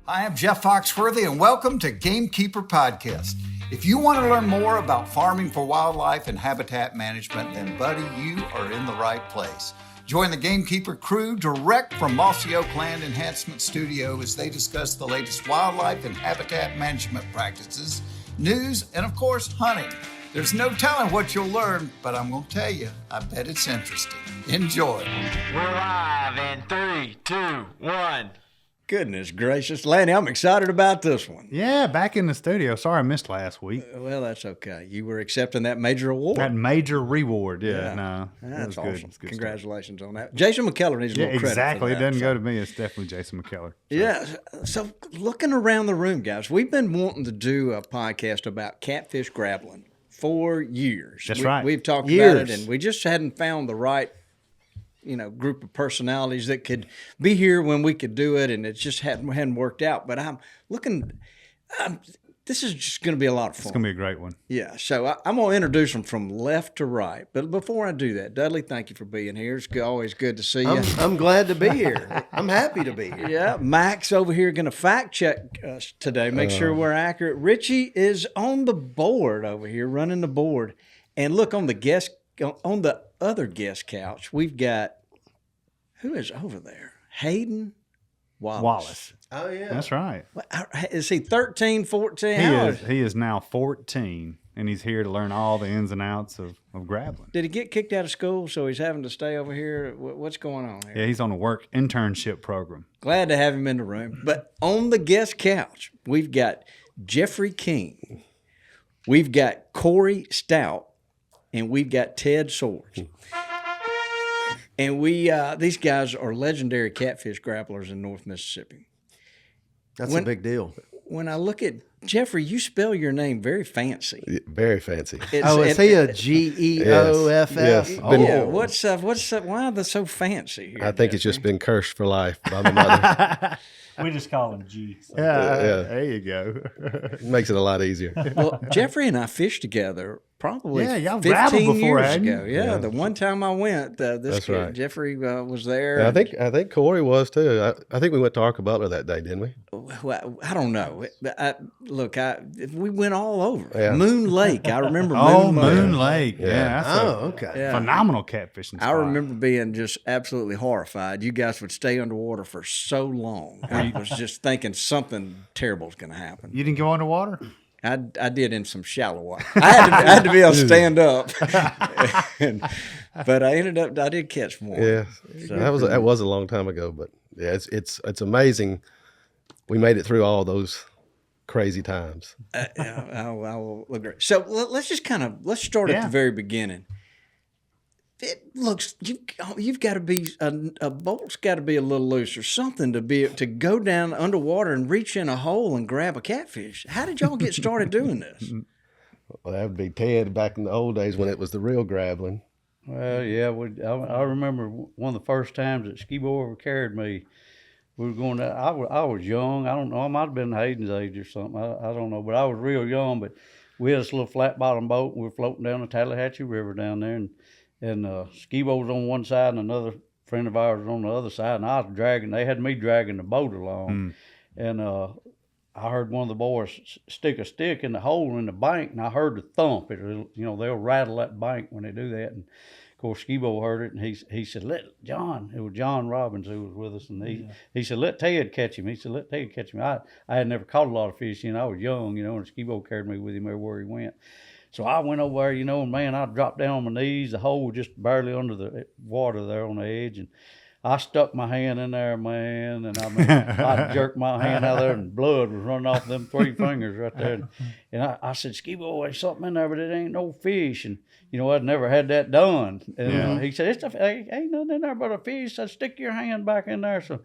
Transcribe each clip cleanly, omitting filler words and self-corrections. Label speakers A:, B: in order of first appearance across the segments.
A: I am Jeff Foxworthy, and welcome to Gamekeeper Podcast. If you want to learn more about farming for wildlife and habitat management, then, buddy, you are in the right place. Join the Gamekeeper crew direct from Mossy Oak Land Enhancement Studio as they discuss the latest wildlife and habitat management practices, news, and, of course, hunting. There's no telling what you'll learn, but I'm going to tell you, I bet it's interesting. Enjoy.
B: We're live in 3, 2, 1.
C: Goodness gracious. Lanny, I'm excited about this one.
D: Yeah, back in the studio. Sorry I missed last week.
C: Well, that's okay. You were accepting that major award.
D: That major reward, no.
C: That's awesome.
D: Good
C: Congratulations on that. Jason McKellar needs a little credit
D: exactly.
C: for that.
D: It doesn't go to me. It's definitely Jason McKellar.
C: Yeah. So looking around the room, guys, we've been wanting to do a podcast about catfish grabbling for years.
D: That's right.
C: We've talked about it, and we just hadn't found the right group of personalities that could be here when we could do it, and it just hadn't worked out. But I'm looking, this is just going to be a lot of fun.
D: It's going to be a great one.
C: Yeah, so I'm going to introduce them from left to right. But before I do that, Dudley, thank you for being here. It's always good to see you.
E: I'm glad to be here. I'm happy to be here.
C: Yeah, Max over here going to fact check us today, make sure we're accurate. Richie is on the board over here, running the board. And look, on the other guest couch, we've got, who is over there? Hayden Wallace.
E: Oh, yeah.
D: That's right.
C: Is he 13, 14?
D: He is now 14, and he's here to learn all the ins and outs of grabbling.
C: Did he get kicked out of school, so he's having to stay over here? What's going on here?
D: Yeah, he's on a work internship program.
C: Glad to have him in the room. But on the guest couch, we've got Geoffrey King, we've got Corey Stout, and we've got Ted Swords. And these guys are legendary catfish grapplers in North Mississippi.
E: That's a big deal.
C: When I look at Geoffrey, you spell your name very fancy.
F: Very fancy.
E: Is he a Geoff?
F: Yes.
C: Why are they so fancy here?
F: I think it's just been cursed for life by my mother.
G: We just call him G. So.
D: Yeah,
F: Yeah.
D: there you go.
F: It makes it a lot easier.
C: Well, Geoffrey and I fished together probably
D: y'all grabbled
C: 15
D: before,
C: years
D: hadn't you?
C: ago. Yeah, the one time I went,
F: That's
C: kid,
F: right.
C: Geoffrey was there.
F: And I think Corey was too. I think we went to Arca Butler that day, didn't we?
C: Well, I don't know. We went all over.
F: Yeah.
C: Moon Lake. I remember
D: Moon Lake. Yeah. That's
E: Okay.
C: Yeah.
D: phenomenal catfishing spot.
C: I remember being just absolutely horrified. You guys would stay underwater for so long. I was just thinking something terrible is going to happen.
D: You didn't go underwater?
C: I did in some shallow water. I had to be able to stand up. But I did catch more.
F: Yeah. That was a long time ago, but yeah, it's amazing. We made it through all those crazy times.
C: I will agree. So let's just let's start at the very beginning. It looks you've got to be a bolt's got to be a little loose or something to go down underwater and reach in a hole and grab a catfish. How did y'all get started doing this?
F: Well, that would be Ted back in the old days when it was the real grabbling.
G: Well, yeah, I remember one of the first times that Ski-Bo ever carried me. We were going down. I was young. I don't know. I might have been Hayden's age or something. I don't know. But I was real young. But we had this little flat bottom boat. And we were floating down the Tallahatchie River down there, and Ski-Bo was on one side and another friend of ours was on the other side, and I was dragging. They had me dragging the boat along, and I heard one of the boys stick a stick in the hole in the bank, and I heard the thump. They'll rattle that bank when they do that, and of course Ski-Bo heard it, and he said, "Let John." It was John Robbins who was with us, and he said, "Let Ted catch him." He said, "Let Ted catch him." I had never caught a lot of fish, I was young, and Ski-Bo carried me with him everywhere he went. So I went over there, and man, I dropped down on my knees. The hole was just barely under the water there on the edge, and I stuck my hand in there, man, and I jerked my hand out there, and blood was running off them 3 fingers right there. And I said, "Ski-Bo, there's something in there, but it ain't no fish." And I'd never had that done. And he said, "Ain't nothing in there but a fish." I said, "Stick your hand back in there." So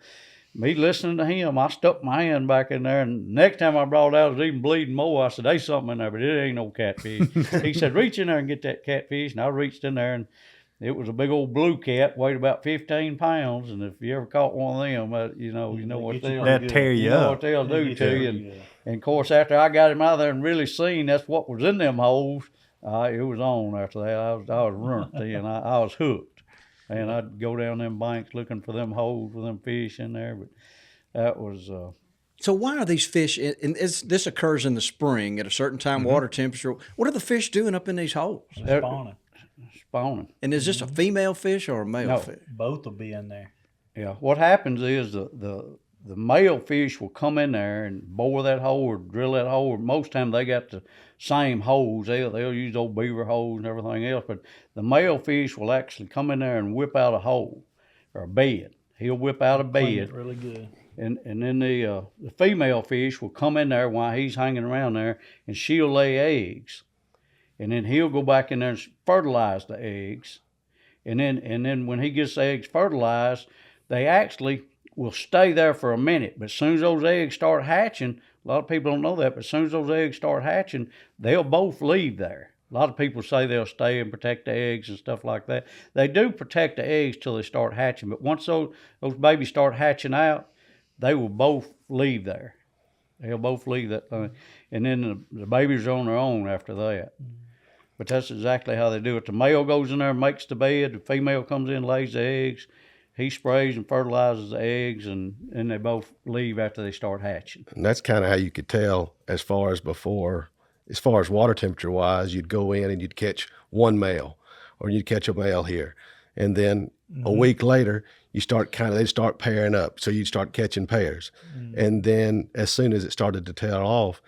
G: me listening to him, I stuck my hand back in there, and next time I brought it out, it was even bleeding more. I said, "There's something in there, but it ain't no catfish." He said, "Reach in there and get that catfish." And I reached in there, and it was a big old blue cat, weighed about 15 pounds. And if you ever caught one of them, you know what they'll do.
D: They'll tear you up.
G: Know what they'll do to you. And of course, after I got him out of there and really seen that's what was in them holes, it was on after that. I was ruined then. I was hooked. And I'd go down them banks looking for them holes with them fish in there. But that was
C: So why are these fish? And this occurs in the spring at a certain time, water temperature. What are the fish doing up in these holes?
G: They're
B: Spawning.
C: And is this a female fish or a male
G: No.
C: fish?
B: Both will be in there.
G: Yeah. What happens is the male fish will come in there and bore that hole or drill that hole. Most time they got the same holes. They'll use old beaver holes and everything else. But the male fish will actually come in there and whip out a hole or a bed. He'll whip out a
B: Clean
G: bed.
B: it really good.
G: And then the female fish will come in there while he's hanging around there, and she'll lay eggs. And then he'll go back in there and fertilize the eggs. And then when he gets the eggs fertilized, they actually will stay there for a minute. But as soon as those eggs start hatching, a lot of people don't know that, but as soon as those eggs start hatching, they'll both leave there. A lot of people say they'll stay and protect the eggs and stuff like that. They do protect the eggs till they start hatching, but once those babies start hatching out, they will both leave there. They'll both leave that thing. And then the babies are on their own after that. But that's exactly how they do it. The male goes in there and makes the bed. The female comes in, lays the eggs. He sprays and fertilizes the eggs, and they both leave after they start hatching.
F: And that's kind of how you could tell as far as water temperature wise, you'd go in and you'd catch one male, or you'd catch a male here. And then a week later, they'd start pairing up. So you'd start catching pairs. And then as soon as it started to tail off,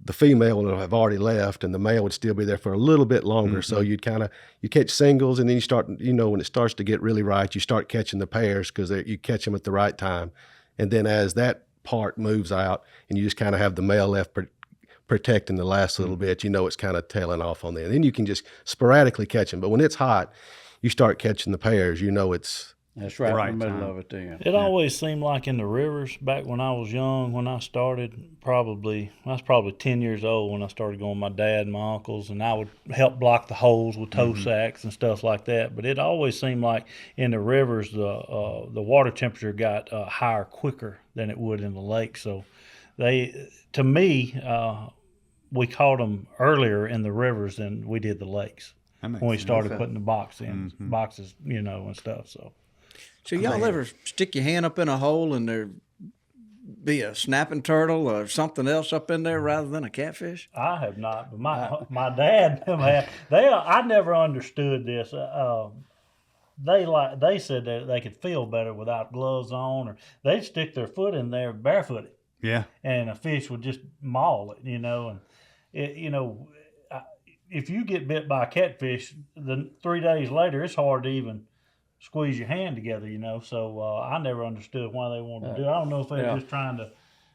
F: the female would have already left and the male would still be there for a little bit longer. So you catch singles, and then you start, when it starts to get really right, you start catching the pairs because you catch them at the right time. And then as that part moves out and you just kind of have the male left protecting the last little bit, it's kind of tailing off on there. And then you can just sporadically catch them. But when it's hot, you start catching the pairs,
G: That's right in the middle of it then.
B: It always seemed like in the rivers back when I was young, when I started, I was probably 10 years old when I started going with my dad and my uncles, and I would help block the holes with toe sacks and stuff like that. But it always seemed like in the rivers, the water temperature got higher quicker than it would in the lake. So to me, we caught them earlier in the rivers than we did the lakes when we started putting the boxes, and stuff.
C: So y'all ever stick your hand up in a hole and there be a snapping turtle or something else up in there rather than a catfish?
B: I have not, but my dad had. I never understood this. They said that they could feel better without gloves on, or they'd stick their foot in there barefooted.
D: Yeah.
B: And a fish would just maul it, and if you get bit by a catfish, then 3 days later it's hard to even squeeze your hand together, So I never understood why they wanted to do it. I don't know if they were just trying to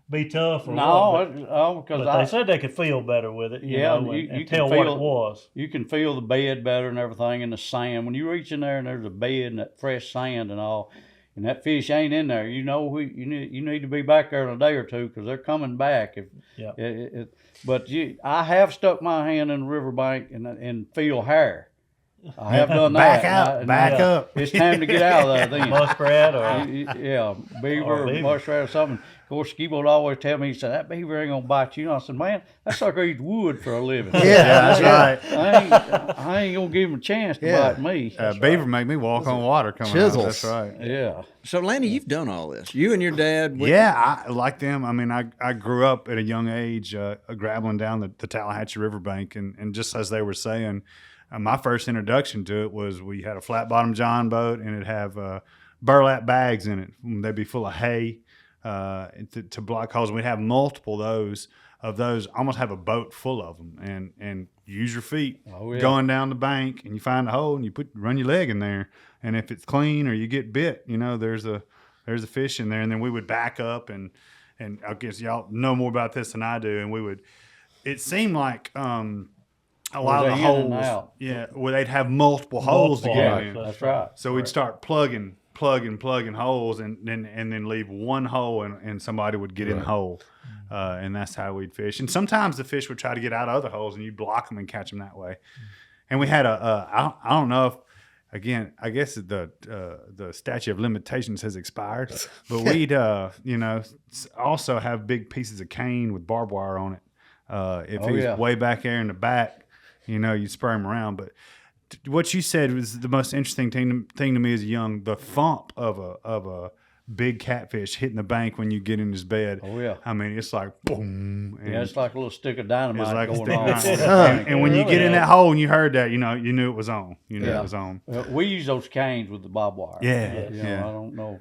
B: be tough or what.
G: No, because
B: they said they could feel better with it, and tell what it was.
G: You can feel the bed better and everything, and the sand. When you reach in there and there's a bed and that fresh sand and all, and that fish ain't in there, you need to be back there in a day or two because they're coming back. I have stuck my hand in the riverbank and feel hair. I have done that.
D: Back up.
G: It's time to get out of there then.
B: Muskrat or
G: beaver or muskrat or something. Of course, Ski would always tell me, he said, that beaver ain't going to bite you. And I said, man, that sucker eats wood for a living.
D: That's right.
G: I ain't going to give him a chance to bite me.
D: Beaver make me walk on water coming
E: Chisels.
D: out. That's right.
G: Yeah.
C: So, Lanny, you've done all this. You and your dad.
D: Yeah, I like them. I mean, I grew up at a young age grabbling down the Tallahatchie Riverbank. And just as they were saying, my first introduction to it was we had a flat bottom John boat, and it'd have burlap bags in it. They'd be full of hay to block holes. We'd have multiple of those. Almost have a boat full of them, and use your feet going down the bank, and you find a hole and you run your leg in there, and if it's clean or you get bit, there's a fish in there, and then we would back up and I guess y'all know more about this than I do, and we would. It seemed like. A lot of the holes, where they'd have multiple holes to get in.
B: That's right.
D: So we'd start plugging holes, and then leave one hole, and somebody would get in the hole, and that's how we'd fish. And sometimes the fish would try to get out of other holes, and you'd block them and catch them that way. And we had I don't know if, again, I guess the statute of limitations has expired, but we'd also have big pieces of cane with barbed wire on it. If he was way back there in the back. You'd spray them around. But what you said was the most interesting thing to me as a young, the thump of a big catfish hitting the bank when you get in his bed.
G: Oh, yeah.
D: I mean, it's like boom. And
G: Yeah, it's like a little stick of dynamite
D: it's like a
G: going
D: stick
G: on.
D: of and when you get in that hole and you heard that, you knew it was on. You knew it was on.
G: We use those canes with the barbed wire.
D: Yeah,
G: You know, I don't know.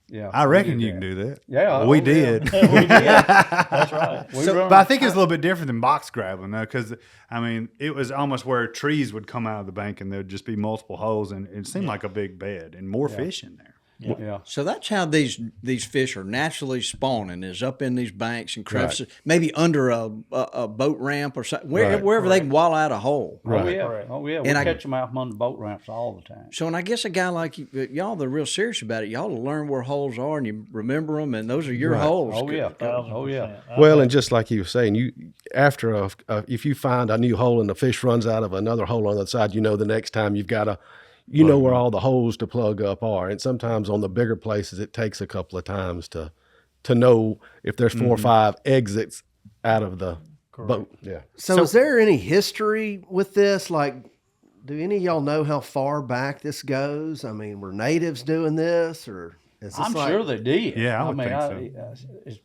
G: Yeah,
D: I reckon you can do that.
G: Yeah,
D: well, we did.
B: We did. That's right.
D: But I think it's a little bit different than box grabbling, though, because I mean, it was almost where trees would come out of the bank and there'd just be multiple holes, and it seemed like a big bed and more fish in there.
G: Yeah.
C: So that's how these fish are naturally spawning, is up in these banks and crevices, maybe under a boat ramp or something, wherever they can wallow out a hole.
G: Oh yeah. Oh yeah. We catch them out from under boat ramps all the time.
C: So, and I guess a guy like y'all, they're real serious about it. Y'all will learn where holes are and you remember them, and those are your holes.
G: Oh yeah.
B: 1,000%.
G: Oh yeah.
F: Well, and just like he was saying, if you find a new hole and the fish runs out of another hole on the other side, the next time you've got to, know where all the holes to plug up are. And sometimes on the bigger places, it takes a couple of times to know if there's 4 or 5 exits out of the boat. Yeah.
E: So is there any history with this? Like, do any of y'all know how far back this goes? I mean, were natives doing this, or is this
G: I'm sure they did.
D: Yeah, I would think
G: so.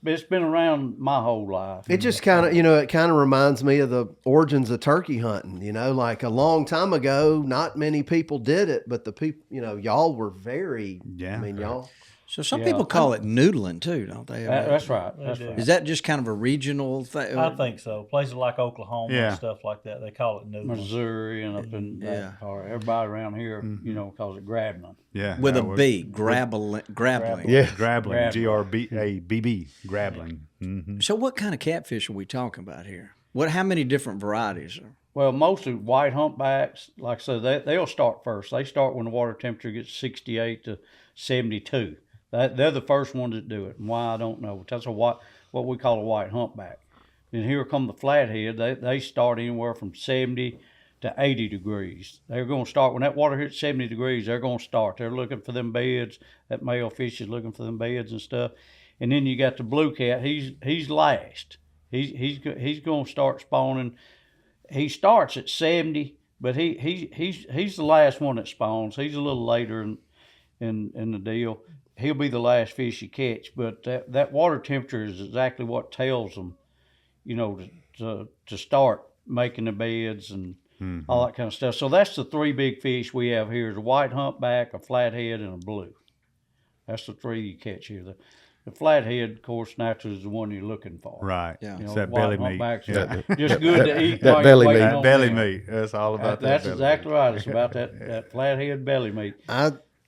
G: It's been around my whole life.
E: It just kind of, it kind of reminds me of the origins of turkey hunting. Like a long time ago, not many people did it, but the people, y'all were very.
D: Yeah.
E: I mean, y'all.
C: So some people call it noodling too, don't they?
G: That's right. That's right.
C: Is that just kind of a regional thing?
B: I think so. Places like Oklahoma
D: Yeah.
B: and stuff like that, they call it noodling.
G: Missouri and up in that part. Everybody around here, calls it grabbling.
D: Yeah.
C: With a B, grabbling.
F: Yeah.
D: Grabbling. Grabb, grabbling. Mm-hmm.
C: So what kind of catfish are we talking about here? How many different varieties are?
G: Well, mostly white humpbacks, like I said, they'll start first. They start when the water temperature gets 68 to 72. They're the first ones that do it. And why, I don't know. That's what we call a white humpback. And here come the flathead. They start anywhere from 70 to 80 degrees. They're going to start when that water hits 70 degrees. They're going to start. They're looking for them beds. That male fish is looking for them beds and stuff. And then you got the blue cat. He's last. He's going to start spawning. He starts at 70, but he's the last one that spawns. He's a little later in the deal. He'll be the last fish you catch, but that water temperature is exactly what tells them, to start making the beds and all that kind of stuff. So that's the 3 big fish we have here: is a white humpback, a flathead, and a blue. That's the 3 you catch here. The flathead, of course, naturally is the one you're looking for.
D: Right.
C: Yeah.
D: It's that belly meat.
G: Yeah. Just good to eat.
F: That
G: while
F: belly
G: you're waiting
F: meat.
G: on
D: Belly
G: them.
D: meat. That's all about that.
G: That's
D: belly
G: exactly
D: meat.
G: right. It's about that flathead belly meat.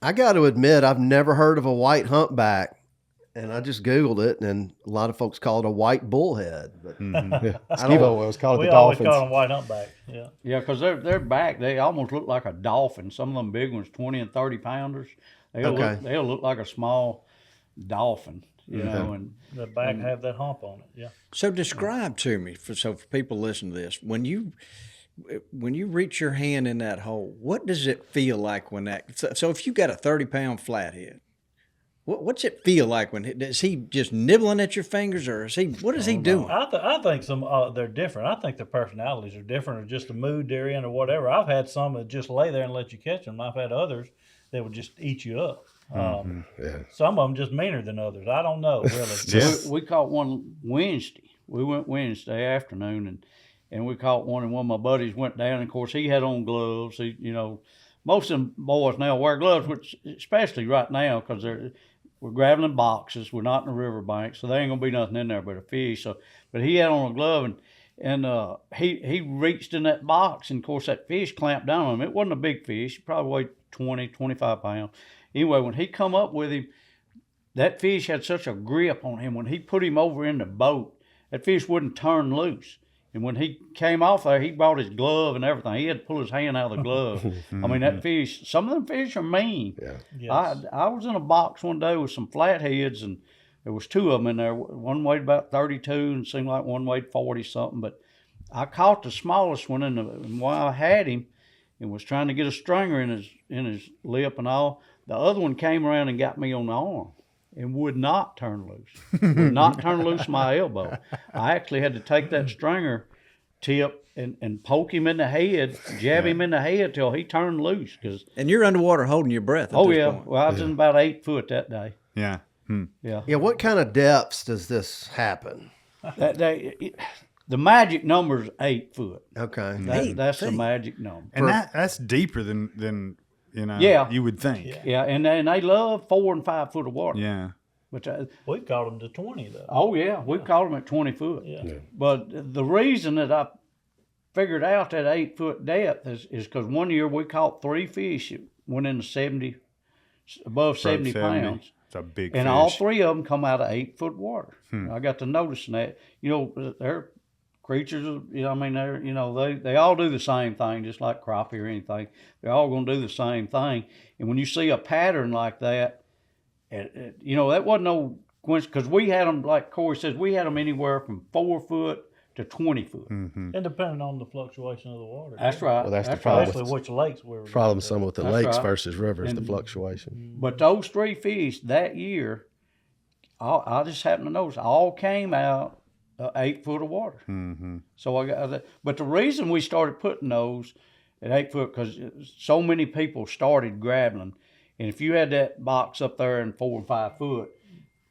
E: I got to admit, I've never heard of a white humpback, and I just Googled it, and a lot of folks call it a white bullhead. But
F: Steve always called it
B: We
F: the
B: always
F: dolphins.
B: call them white humpback. Yeah.
G: Yeah, because their back, they almost look like a dolphin. Some of them big ones, 20 and 30 pounders, they'll look like a small dolphin, you know. And
B: The back have that hump on it. Yeah.
C: So describe to me, for people listening to this, when you reach your hand in that hole, what does it feel like when that? So if you got a 30-pound flathead, what's it feel like is he just nibbling at your fingers, or what is he doing?
B: I think some they're different. I think their personalities are different, or just the mood they're in, or whatever. I've had some that just lay there and let you catch them. I've had others that would just eat you up. Some of them just meaner than others. I don't know really.
G: we caught one Wednesday. We went Wednesday afternoon, and we caught one, and one of my buddies went down. And of course, he had on gloves. Most of them boys now wear gloves, which especially right now because we're grabbling boxes. We're not in the riverbank, so there ain't gonna be nothing in there but a fish. So, but he had on a glove, and he reached in that box, and of course that fish clamped down on him. It wasn't a big fish. It probably weighed 20, 25 pounds. Anyway, when he come up with him, that fish had such a grip on him. When he put him over in the boat, that fish wouldn't turn loose. And when he came off there, he brought his glove and everything. He had to pull his hand out of the glove. I mean, that fish, some of them fish are mean.
F: Yeah.
B: Yes.
G: I was in a box one day with some flatheads, and there was 2 of them in there. One weighed about 32 and seemed like one weighed 40-something. But I caught the smallest one, and while I had him and was trying to get a stringer in his lip and all, the other one came around and got me on the arm and would not turn loose. Would not turn loose my elbow. I actually had to take that stringer tip and poke him in the head, jab him in the head till he turned loose.
C: And you're underwater holding your breath at this point.
G: Well, I was in about 8 foot that day.
D: Yeah.
G: Yeah.
E: Yeah, what kind of depths does this happen?
G: The magic number is 8 foot.
E: Okay.
G: That's the magic number.
D: And that's deeper than
G: Yeah.
D: you would think.
G: Yeah, and they love 4 and 5 foot of water.
D: Yeah.
G: But
B: We've caught them to 20 though.
G: oh yeah, we caught them at 20 foot.
B: Yeah.
G: But the reason that I figured out that 8 foot depth is because one year we caught 3 fish that went into 70, above 70 pounds.
D: It's a big
G: And
D: fish.
G: all 3 of them come out of 8 foot water. I got to noticing that. They're creatures. They all do the same thing, just like crappie or anything. They're all going to do the same thing. And when you see a pattern like that, that wasn't no coincidence, because we had them, like Corey says, we had them anywhere from 4 foot to 20 foot.
B: And depending on the fluctuation of the water.
G: That's right.
F: Well, that's the problem.
B: Especially which lakes we were
F: Problem
B: going to.
F: some with the
G: That's
F: lakes
G: right.
F: versus rivers, the
G: And-
F: fluctuation.
G: But those 3 fish that year, I just happened to notice, all came out 8 foot of water. So I got that. But the reason we started putting those at 8 foot, because so many people started grabbling. And if you had that box up there in 4 and 5 foot,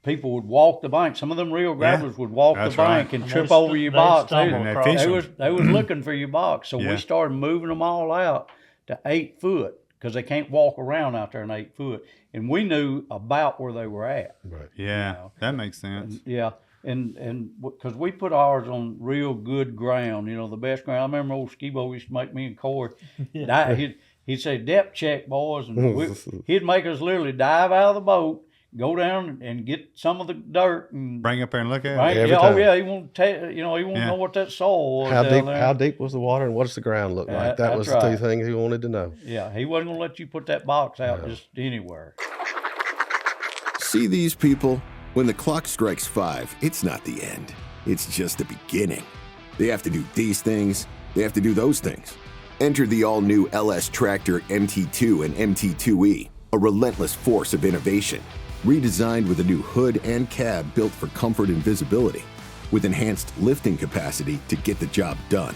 G: people would walk the bank. Some of them real grabblers would walk the
D: That's
G: bank
D: right.
G: and
B: And
G: trip
B: they
G: over
B: st-
G: your
B: they
G: box.
B: stumble
D: And they
B: across.
D: fish
G: They
D: 'em.
G: was looking for your box. So
D: Yeah.
G: we started moving them all out to 8 foot, because they can't walk around out there in 8 foot. And we knew about where they were at.
F: Right.
D: Yeah, that makes sense.
G: Yeah. And because we put ours on real good ground, the best ground. I remember old Skibo used to make me and Corey. He'd say, depth check, boys. And he'd make us literally dive out of the boat, go down and get some of the dirt. And
D: Bring up there and look at
G: right?
D: it.
F: Every
G: Yeah,
F: time.
G: he won't he won't know what that soil was
F: How
G: down
F: deep?
G: there.
F: How deep was the water, and what does the ground look like? That
G: that's
F: was the
G: right.
F: 2 things he wanted to know.
G: Yeah, he wasn't going to let you put that box out just anywhere.
H: See these people? When the clock strikes 5, it's not the end. It's just the beginning. They have to do these things. They have to do those things. Enter the all-new LS Tractor MT2 and MT2E, a relentless force of innovation. Redesigned with a new hood and cab built for comfort and visibility, with enhanced lifting capacity to get the job done.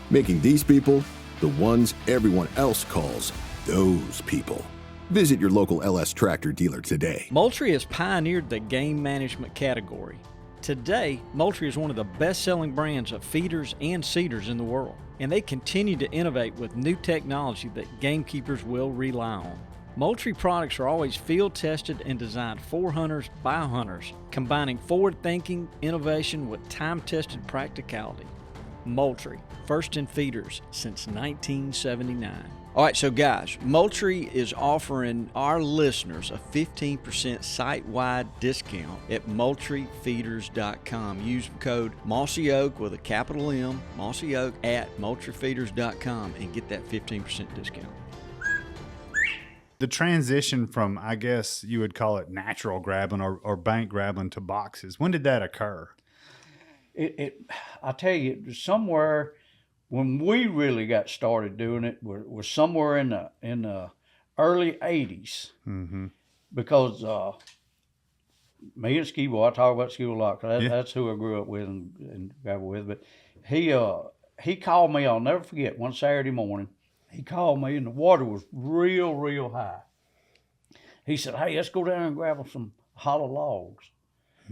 H: Making these people the ones everyone else calls those people. Visit your local LS Tractor dealer today.
C: Moultrie has pioneered the game management category. Today, Moultrie is one of the best-selling brands of feeders and seeders in the world, and they continue to innovate with new technology that gamekeepers will rely on. Moultrie products are always field-tested and designed for hunters by hunters, combining forward-thinking innovation with time-tested practicality. Moultrie, first in feeders since 1979. All right, so guys, Moultrie is offering our listeners a 15% site-wide discount at MoultrieFeeders.com. Use code Mossy Oak with a capital M, Mossy Oak, at MoultrieFeeders.com and get that 15% discount.
D: The transition from, I guess you would call it natural grabbling or bank grabbling to boxes, when did that occur?
G: I tell you, somewhere when we really got started doing it was somewhere in the early 80s. Because me and Skibo, I talk about Skibo a lot, because that's who I grew up with and grabbled with. But he called me, I'll never forget, one Saturday morning. He called me and the water was real, real high. He said, hey, let's go down and grab some hollow logs,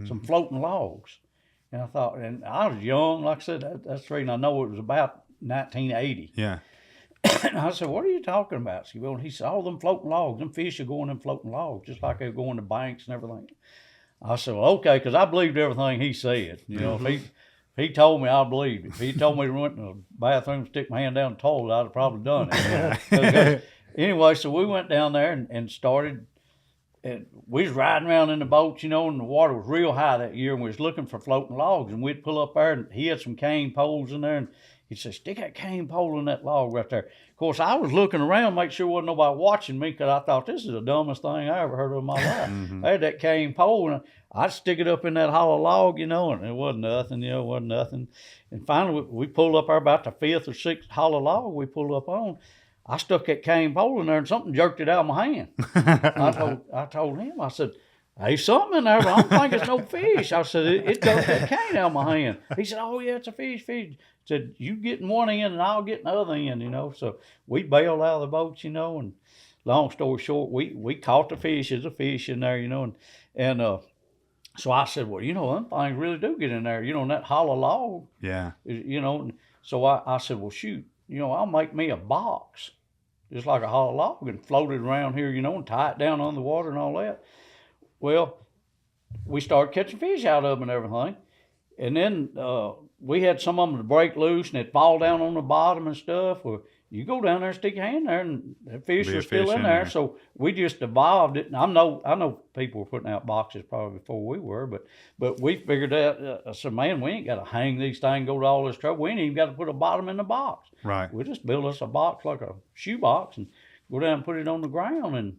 G: some floating logs. And I thought, and I was young, like I said, that's the reason I know it was about 1980.
D: Yeah.
G: And I said, what are you talking about, Skibo? And he said, all them floating logs, them fish are going in floating logs, just like they're going to banks and everything. I said, well, okay, because I believed everything he said. If he told me, I believed it. If he told me to run to the bathroom, stick my hand down the toilet, I'd have probably done it. Anyway, so we went down there and started. And we was riding around in the boats, and the water was real high that year, and we was looking for floating logs, and we'd pull up there, and he had some cane poles in there, and he said, stick that cane pole in that log right there. Of course, I was looking around, make sure there wasn't nobody watching me, because I thought, this is the dumbest thing I ever heard of in my life. I had that cane pole, and I'd stick it up in that hollow log, and it wasn't nothing, it wasn't nothing. And finally, we pulled up there about the 5th or 6th hollow log we pulled up on. I stuck that cane pole in there and something jerked it out of my hand. I told him, I said, hey, something in there, but I don't think it's no fish. I said, it jerked that cane out of my hand. He said, oh, yeah, it's a fish. I said, you getting one end and I'll get the other end, So we bailed out of the boats, and long story short, we caught the fish as a fish in there, and So I said, well, them things really do get in there, in that hollow log,
D: Yeah.
G: So I said, well, shoot, I'll make me a box, just like a hollow log, and float it around here, and tie it down on the water and all that. Well, we started catching fish out of them and everything. And then we had some of them to break loose and they'd fall down on the bottom and stuff. Well, you go down there and stick your hand there and the fish are still in there. So we just evolved it. And I know people were putting out boxes probably before we were, but we figured out, I said, man, we ain't got to hang these things, go to all this trouble. We ain't even got to put a bottom in the box.
D: Right.
G: We just build us a box like a shoe box and go down and put it on the ground.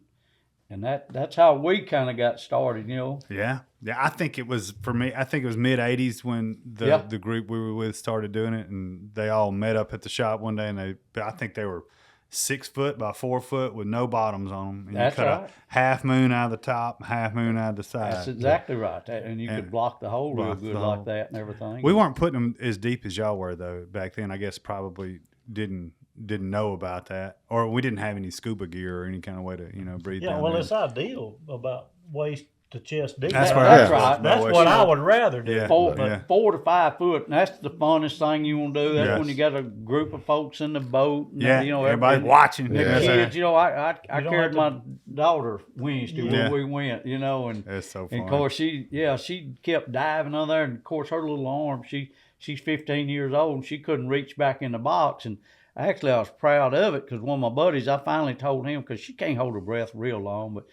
G: And that's how we kind of got started,
D: Yeah. Yeah. I think it was, for me, I think it was mid 80s when the group we were with started doing it, and they all met up at the shop one day, and I think they were 6 foot by 4 foot with no bottoms on them. And
G: that's
D: you cut
G: right.
D: a half moon out of the top, half moon out of the side.
G: That's exactly right. And you could block the hole real good like that and everything.
D: We weren't putting them as deep as y'all were, though, back then. I guess probably didn't know about that, or we didn't have any scuba gear or any kind of way to breathe down
B: well,
D: there.
B: it's ideal about waist to chest deep.
D: That's
G: right.
B: That's what I would rather do.
D: Yeah.
G: 4 to 5 foot, and that's the funnest thing you want to do. That's when you got a group of folks in the boat. And
D: everybody's watching.
G: The kids, I carried my daughter Wednesday when we went, and
D: that's so fun.
G: And of course she kept diving on there, and of course her little arm, she's 15 years old, and she couldn't reach back in the box, and actually, I was proud of it because one of my buddies, I finally told him, because she can't hold her breath real long, but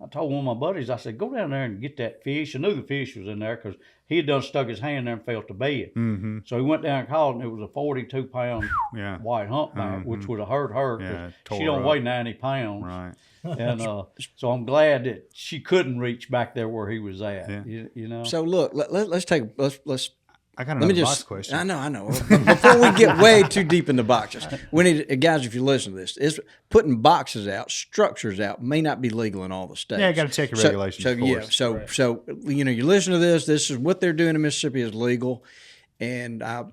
G: I told one of my buddies, I said, go down there and get that fish. I knew the fish was in there because he had done stuck his hand there and felt the bed.
D: Mm-hmm.
G: So he went down and called, and it was a 42-pound white humpback, which would have hurt her because she don't weigh 90 pounds.
D: Right.
G: And so I'm glad that she couldn't reach back there where he was at.
D: Yeah.
C: So look, let's.
D: I got another box question.
C: I know. Before we get way too deep in the boxes, we need, guys, if you listen to this, is putting boxes out, structures out, may not be legal in all the states.
D: Yeah, got to check your regulations.
C: So you listen to this. This is what they're doing in Mississippi is legal, and I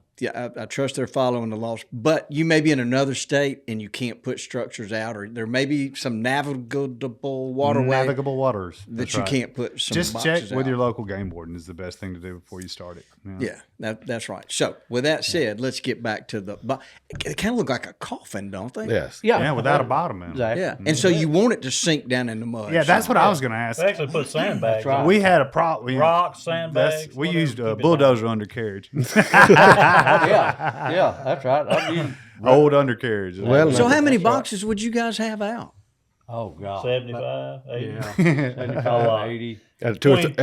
C: trust they're following the laws. But you may be in another state and you can't put structures out, or there may be some navigable
D: waters
C: that you can't put some
D: just
C: boxes
D: check with
C: out.
D: your local game warden is the best thing to do before you start it.
C: Yeah, that's right. So with that said, let's get back to the. They kind of look like a coffin, don't they?
F: Yes.
D: Yeah, without a bottom in it.
G: Exactly.
C: Yeah, and so you want it to sink down in the mud.
D: Yeah, that's what I was going to ask.
B: They actually put sandbags.
G: right.
D: We had a problem.
B: Rocks, sandbags.
D: We
B: whatever,
D: used
B: keep
D: a
B: it
D: bulldozer undercarriage.
G: Yeah, that's right.
D: Old undercarriage.
F: Well,
C: So how many boxes would you guys have out?
G: Oh, God.
B: 75, 80.
G: Yeah, 75, 80.
F: At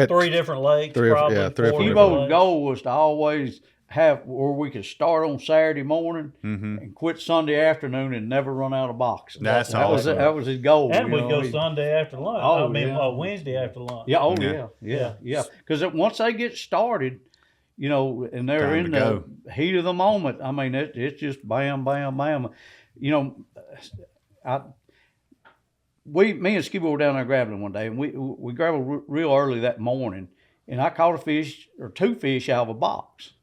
B: Three different lakes,
F: three or-
B: probably.
F: yeah, three or four
B: four
F: different
B: different
G: Kibo's
B: lakes.
G: goal was to always have where we could start on Saturday morning and quit Sunday afternoon and never run out of boxes.
D: That's
G: that was
D: awesome.
G: that was his goal.
B: And
G: you
B: we'd
G: know.
B: go
G: He-
B: Sunday after lunch.
G: Oh,
B: I mean,
G: yeah.
B: Wednesday after lunch.
G: Yeah. Oh,
D: Yeah.
G: yeah. Because once they get started, and they're
D: Time
G: in
D: to
G: the
D: go.
G: heat of the moment. I mean, it's just bam, bam, bam. Me and Skibbo were down there grabbling one day, and we grabbled real early that morning, and I caught a fish or two fish out of a box.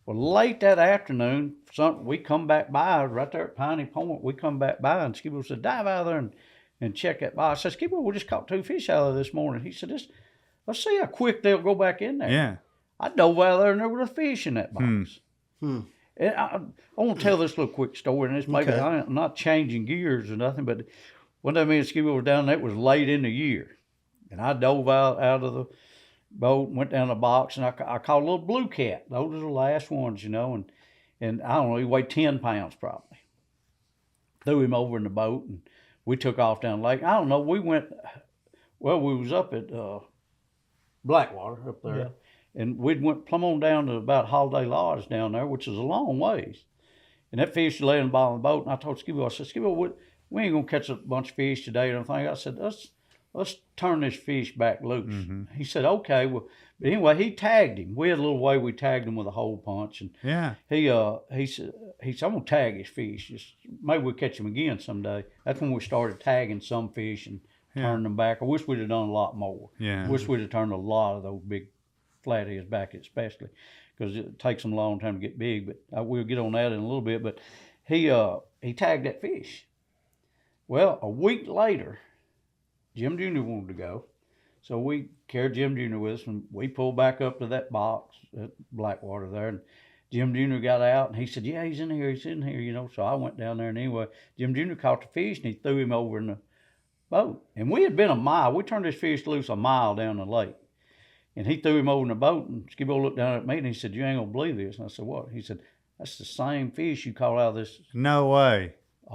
G: Well, late that afternoon, we come back by right there at Piney Point. We come back by, and Skibbo said, "Dive out there and check that box." I said, "Skibbo, we just caught two fish out of this morning." He said, "Let's see how quick they'll go back in there."
D: Yeah.
G: I dove out there and there was a fish in that box. And I want to tell this little quick story, and it's maybe I'm not changing gears or nothing, but one day me and Skibbo were down there. It was late in the year, and I dove out of the boat, went down the box, and I caught a little blue cat. Those are the last ones, and I don't know, he weighed 10 pounds probably. Threw him over in the boat, and we took off down the lake. I don't know, we was up at Blackwater up there.
B: Yeah.
G: And we went plumb on down to about Holiday Lodge down there, which is a long ways. And that fish was laying on the bottom of the boat. And I told Skibbo, I said, "Skibbo, we ain't going to catch a bunch of fish today or anything." I said, let's turn this fish back loose. He said, "Okay." Well, but anyway, he tagged him. We had a little way we tagged him with a hole punch. And
D: Yeah.
G: he said, "I'm going to tag his fish. Just, maybe we'll catch him again someday." That's when we started tagging some fish and turning them back. I wish we'd have done a lot more.
D: Yeah.
G: I wish we'd have turned a lot of those big flatheads back, especially because it takes them a long time to get big. But we'll get on that in a little bit. But he tagged that fish. Well, a week later, Jim Jr. wanted to go, So we carried Jim Jr. with us, and we pulled back up to that box at Blackwater there, and Jim Jr. got out, and he said, yeah, he's in here, So I went down there, and anyway, Jim Jr. caught the fish, and he threw him over in the boat. And we had been a mile. We turned this fish loose a mile down the lake. And he threw him over in the boat, and Skibbo looked down at me, and he said, you ain't going to believe this. And I said, what? He said, that's the same fish you caught out of this.
D: No way.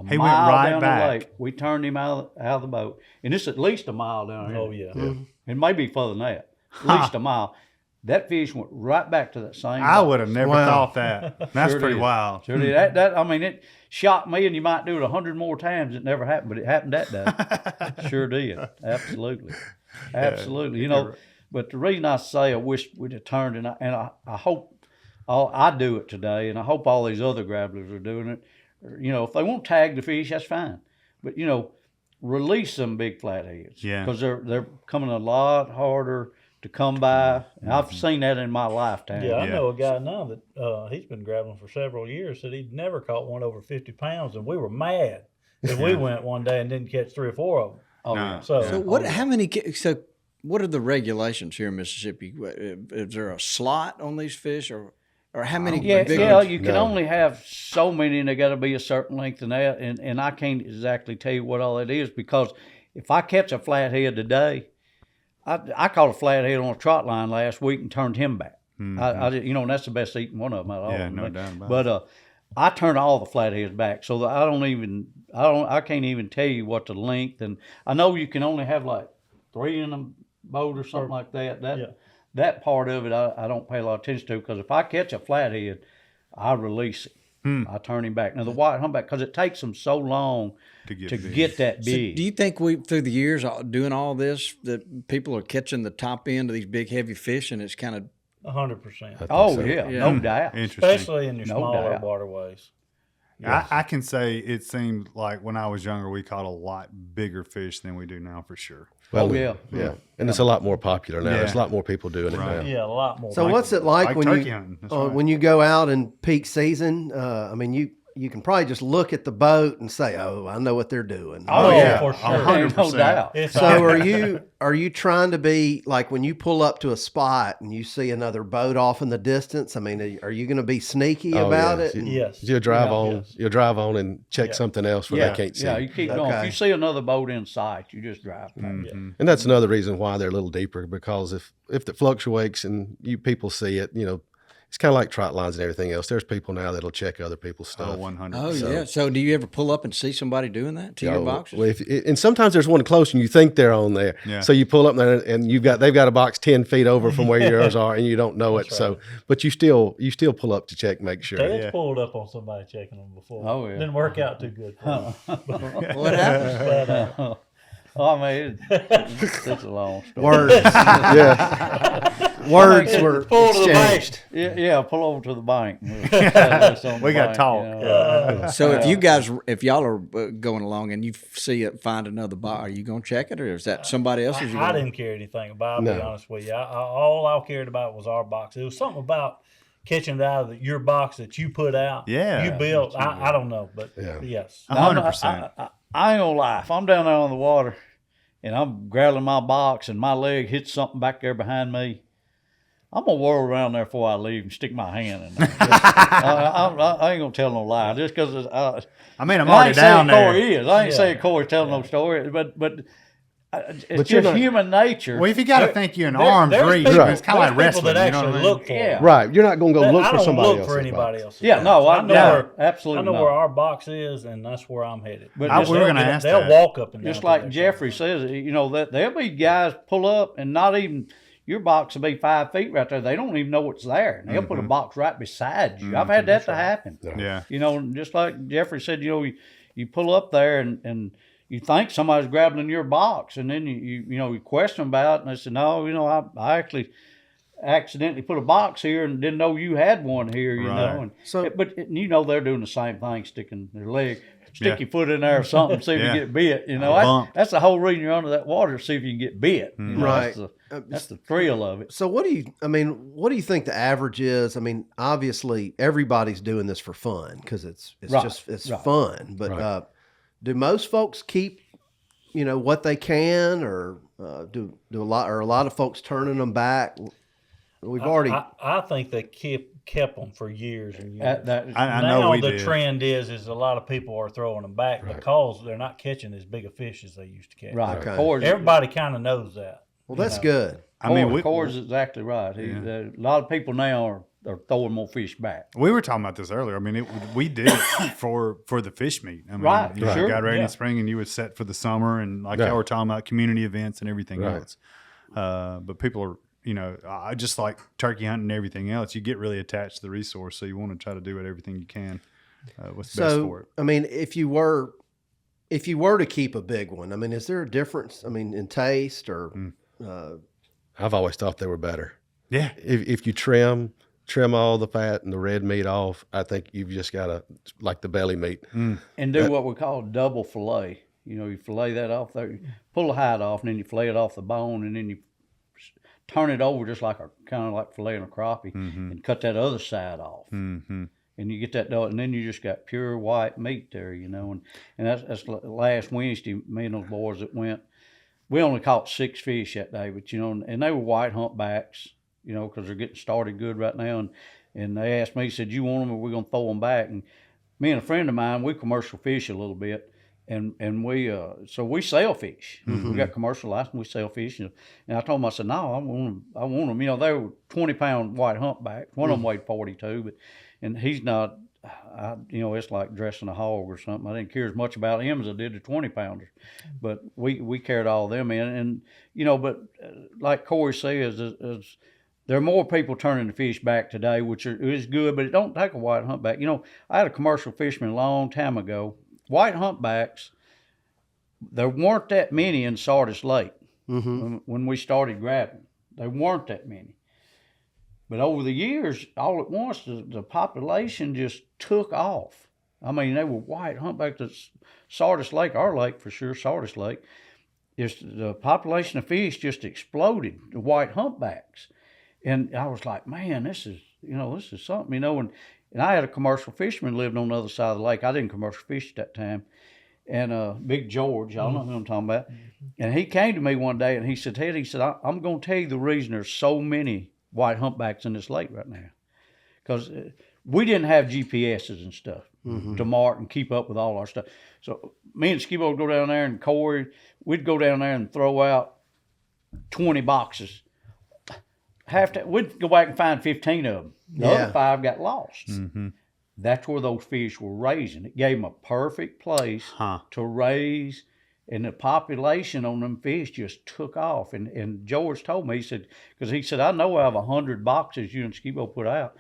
G: He went right down back. The lake. We turned him out of the boat. And it's at least a mile down here.
B: Oh, yeah.
G: It may be further than that. At least a mile. That fish went right back to that same
D: I
G: boat.
D: would have never thought that. That's
G: Sure
D: pretty
G: did.
D: wild.
G: Sure did. I mean, it shocked me, and you might do it 100 more times. It never happened, but it happened that day. Sure did. Absolutely. Absolutely. But the reason I say I wish we'd have turned, and I hope I do it today, and I hope all these other grabblers are doing it. If they won't tag the fish, that's fine. But, release some big flatheads.
D: Yeah.
G: Because they're coming a lot harder to come by. And I've seen that in my lifetime.
B: Yeah, I know a guy now that he's been grabbling for several years, said he'd never caught one over 50 pounds, and we were mad that we went one day and didn't catch 3 or 4 of them.
G: Oh, yeah.
C: So what? How many? So what are the regulations here in Mississippi? Is there a slot on these fish, or how many?
G: You can only have so many, and they got to be a certain length and that. And I can't exactly tell you what all that is, because if I catch a flathead today, I caught a flathead on a trot line last week and turned him back. And that's the best eating one of them out of all.
D: Yeah, no doubt about it.
G: But I turned all the flatheads back, so that I can't even tell you what the length. And I know you can only have like 3 in a boat or something like that. That part of it I don't pay a lot of attention to, because if I catch a flathead, I release it. I turn him back. Now the white humpback, because it takes them so long to get that big.
C: So do you think through the years doing all this, that people are catching the top end of these big heavy fish, and it's kind of
B: 100%.
G: Oh, yeah, no doubt.
B: Especially in your smaller waterways.
D: Yes. I can say it seemed like when I was younger, we caught a lot bigger fish than we do now, for sure.
F: Well, and it's a lot more popular now.
D: Yeah.
F: There's a lot more people doing it now.
B: Yeah, a lot more.
E: So what's it like
D: when
E: when you go out in peak season? You can probably just look at the boat and say, "Oh, I know what they're doing."
B: Oh yeah, for
G: sure, 100%. No doubt.
E: So are you trying to be like, when you pull up to a spot and you see another boat off in the distance? I mean, are you going to be sneaky about it?
B: Yes.
F: You'll drive on. You'll drive on and check something else where they can't see.
G: Yeah, you keep going. If you see another boat in sight, you just drive.
F: And that's another reason why they're a little deeper, because if it fluctuates and people see it, it's kind of like trot lines and everything else. There's people now that'll check other people's stuff.
D: 100%.
C: Oh, yeah. So do you ever pull up and see somebody doing that to your boxes?
F: Well, and sometimes there's one close and you think they're on there. Yeah. So you pull up there and they've got a box 10 feet over from where yours are, and you don't know it. Right. So, but you still pull up to check, make sure.
B: Dad's pulled up on somebody checking them before.
G: Oh, yeah.
B: Didn't work out too good for them.
C: What happened?
G: I mean, it's a long story.
E: Words. Words were
B: pull to the bank.
G: Yeah, pull over to the bank.
D: We got to talk.
C: So if y'all are going along and you find another box, are you going to check it, or is that somebody else's?
B: I didn't care anything about it, to be honest with you. All I cared about was our box. It was something about catching it out of your box that you put out.
D: Yeah.
B: You built. I don't know, but yes.
D: 100%.
G: I ain't gonna lie. If I'm down there on the water and I'm grabbling my box and my leg hits something back there behind me, I'm gonna whirl around there before I leave and stick my hand in there. I ain't gonna tell no lie, just because
D: I'm already down there.
G: I ain't saying Corey's telling no story, but it's just human nature.
D: Well, if you got to think you're in arm's reach, it's kind of like wrestling.
B: That
D: you know what I mean?
B: look for it.
F: Right. You're not going to go look for somebody
B: look
F: else's
B: for anybody
F: box.
B: else's
G: Yeah,
B: box.
G: no,
B: I know
G: absolutely.
B: I know where our box is, and that's where I'm headed.
G: But
D: we were going to ask
B: they'll
D: that.
B: walk up and down.
G: Just like Geoffrey says, that there'll be guys pull up and not even your box will be 5 feet right there. They don't even know what's there. And they'll put a box right beside you. I've had that to happen.
D: Yeah.
G: Just like Geoffrey said, you pull up there and you think somebody's grabbing your box, and then you question about it, and they say, no, I actually accidentally put a box here and didn't know you had one here,
D: Right.
G: And but they're doing the same thing, sticking their leg, stick your foot in there or something, see if you get bit. That's the whole reason you're under that water, to see if you can get bit.
E: Right.
G: That's the thrill of it.
E: So what do you think the average is? I mean, obviously everybody's doing this for fun, because it's fun. But do most folks keep, what they can, or Do a lot of folks turning them back? We've already.
B: I think they kept them for years and years.
D: I
B: now
D: know we
B: the
D: did.
B: trend is a lot of people are throwing them back because they're not catching as big a fish as they used to catch.
G: Right.
E: Okay.
B: Everybody kind of knows that.
E: Well, that's good.
D: I mean,
G: Corey's exactly right. A lot of people now are throwing more fish back.
D: we were talking about this earlier. I mean, we did it for the fish meet. I mean,
G: Right,
D: you
G: sure.
D: got ready
B: Yeah.
D: in spring, and you would set for the summer, and like
F: Right.
D: y'all were talking about community events and everything
F: Right.
D: else. But people are, I just like turkey hunting and everything else. You get really attached to the resource, so you want to try to do everything you can. What's best for it?
E: I mean, if you were to keep a big one, I mean, is there a difference? I mean, in taste or?
F: I've always thought they were better.
D: Yeah.
F: If you trim all the fat and the red meat off, I think you've just got to, like the belly meat.
G: And do what we call double fillet. You fillet that off there, you pull the hide off, and then you fillet it off the bone, and then you turn it over just like kind of like filleting a crappie, and cut that other side off.
D: Mm-hmm.
G: And you get that done, and then you just got pure white meat there, and that's last Wednesday, me and those boys that went, we only caught 6 fish that day, but and they were white humpbacks, because they're getting started good right now, and they asked me, said, you want them or we're going to throw them back? And me and a friend of mine, we commercial fish a little bit, and we sell fish. We got commercial license, we sell fish, and I told them, I said, no, I want them. They were 20-pound white humpbacks. One of them weighed 42, and he's not. It's like dressing a hog or something. I didn't care as much about him as I did the 20-pounders, but we carried all them in, but like Corey says, there are more people turning the fish back today, which is good, but it don't take a white humpback. I had a commercial fisherman a long time ago. White humpbacks, there weren't that many in Sardis Lake when we started grabbing. There weren't that many. But over the years, all at once, the population just took off. I mean, they were white humpbacks at Sardis Lake, our lake for sure, Sardis Lake. The population of fish just exploded, the white humpbacks. And I was like, man, this is something, and I had a commercial fisherman living on the other side of the lake. I didn't commercial fish at that time. And Big George, I don't know who I'm talking about. And he came to me one day and he said, Ted, I'm going to tell you the reason there's so many white humpbacks in this lake right now. Because we didn't have GPSs and stuff to mark and keep up with all our stuff. So me and Skibo would go down there, and Corey, we'd go down there and throw out 20 boxes. We'd go back and find 15 of them. The other 5 got lost. That's where those fish were raising. It gave them a perfect place to raise, and the population on them fish just took off. And George told me, he said, I know out of 100 boxes you and Skibo put out,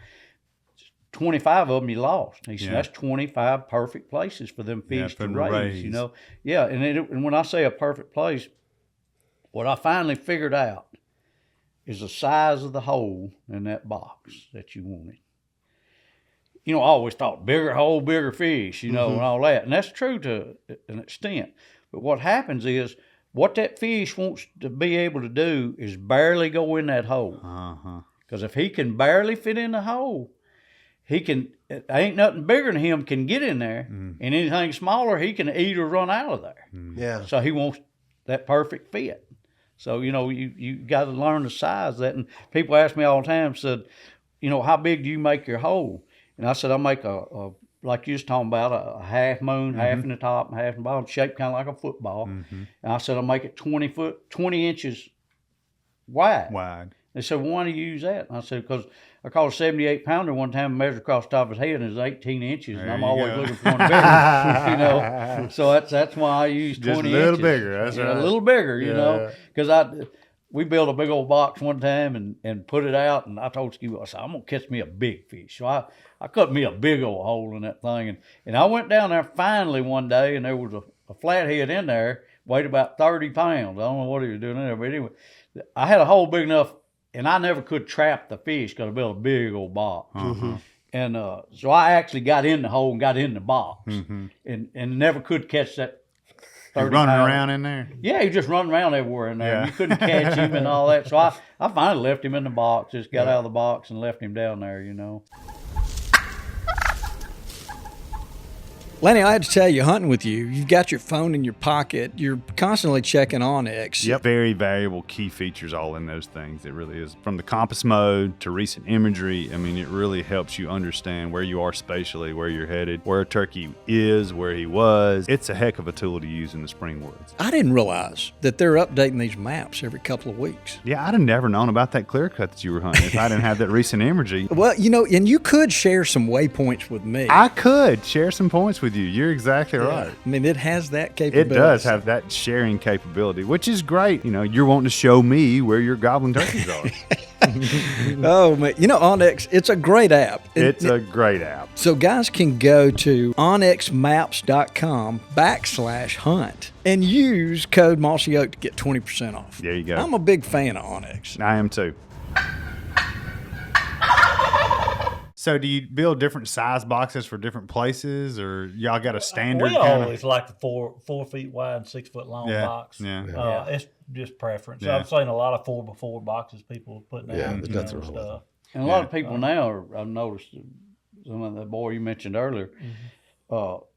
G: 25 of them you lost. And he said, that's 25 perfect places for them fish to raise, Yeah, and when I say a perfect place, what I finally figured out is the size of the hole in that box that you wanted. I always thought bigger hole, bigger fish, and all that. And that's true to an extent. But what happens is, what that fish wants to be able to do is barely go in that hole. Because if he can barely fit in the hole, ain't nothing bigger than him can get in there. And anything smaller, he can eat or run out of there.
E: Yeah.
G: So he wants that perfect fit. So, you got to learn the size of that. And people ask me all the time, said, how big do you make your hole? And I said, I make a like you was talking about, a half moon, half in the top and half in the bottom, shaped kind of like a football. And I said, I make it 20 inches wide. They said, well, why do you use that? And I said, because I caught a 78-pounder one time and measured across the top of his head, and it was 18 inches, and I'm always looking for one bigger, So that's why I use 20 inches.
D: Just a little bigger, that's right.
G: A little bigger, because we built a big old box one time and put it out, and I told Ski, I said, I'm going to catch me a big fish. So I cut me a big old hole in that thing, and I went down there finally one day, and there was a flathead in there, weighed about 30 pounds. I don't know what he was doing in there, but anyway, I had a hole big enough, and I never could trap the fish because I built a big old box. And so I actually got in the hole and got in the box, and never could catch that.
D: Running around in there?
G: Yeah, he just running around everywhere in there. You couldn't catch him and all that. So I finally left him in the box, just got out of the box and left him down there,
C: Lenny, I had to tell you, hunting with you, you've got your phone in your pocket. You're constantly checking Onyx.
D: Yep. Very valuable key features all in those things. It really is. From the compass mode to recent imagery, I mean, it really helps you understand where you are spatially, where you're headed, where a turkey is, where he was. It's a heck of a tool to use in the spring woods.
C: I didn't realize that they're updating these maps every couple of weeks.
D: Yeah, I'd have never known about that clear cut that you were hunting if I didn't have that recent imagery.
C: Well, and you could share some waypoints with me.
D: I could share some points with you. You're exactly right.
C: I mean, it has that capability.
D: It does have that sharing capability, which is great. You're wanting to show me where your gobbling turkeys are.
C: Oh, man. Onyx, it's a great app.
D: It's a great app.
C: So guys can go to onyxmaps.com/hunt and use code Mossy Oak to get 20% off.
D: There you go.
C: I'm a big fan of Onyx.
D: I am too. So do you build different size boxes for different places, or y'all got a standard?
B: We always like the 4 feet wide and 6 foot long box.
D: Yeah.
B: It's just preference.
D: Yeah.
B: I've seen a lot of 4x4 boxes people are putting out.
F: that's
B: and
F: a
B: stuff.
G: And a lot of people now, I've noticed, some of the boy you mentioned earlier,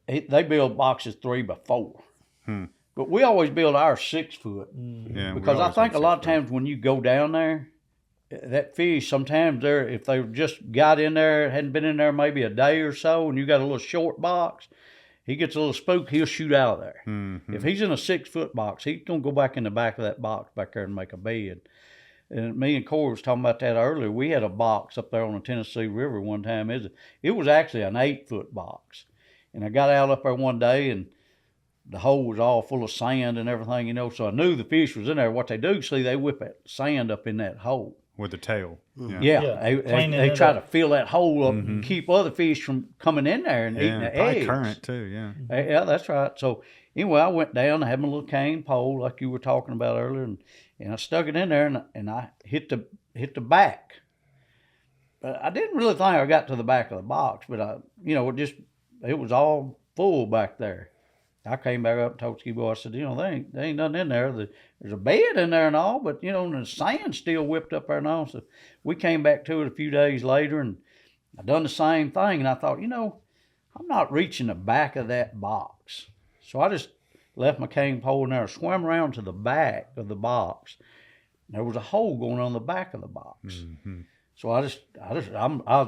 G: they build boxes 3x4. But we always build ours 6 foot.
D: Yeah,
G: because I think a lot of times when you go down there, that fish, sometimes if they just got in there, hadn't been in there maybe a day or so, and you got a little short box, he gets a little spooked, he'll shoot out of there. If he's in a 6 foot box, he's going to go back in the back of that box back there and make a bed. And me and Corey was talking about that earlier. We had a box up there on the Tennessee River one time. It was actually an 8 foot box. And I got out up there one day, and the hole was all full of sand and everything, so I knew the fish was in there. What they do, they whip that sand up in that hole.
D: with the tail.
G: They try to fill that hole up and keep other fish from coming in there and eating the eggs.
D: Current too,
G: Yeah, that's right. So anyway, I went down. I had my little cane pole like you were talking about earlier, and I stuck it in there and I hit the back. But I didn't really think I got to the back of the box, but it was all full back there. I came back up and told Ski Boy, I said, there ain't nothing in there. There's a bed in there and all, but, the sand's still whipped up there and all. So we came back to it a few days later, and I done the same thing. And I thought, I'm not reaching the back of that box. So I just left my cane pole in there, swam around to the back of the box. There was a hole going on the back of the box. Mm-hmm. So I was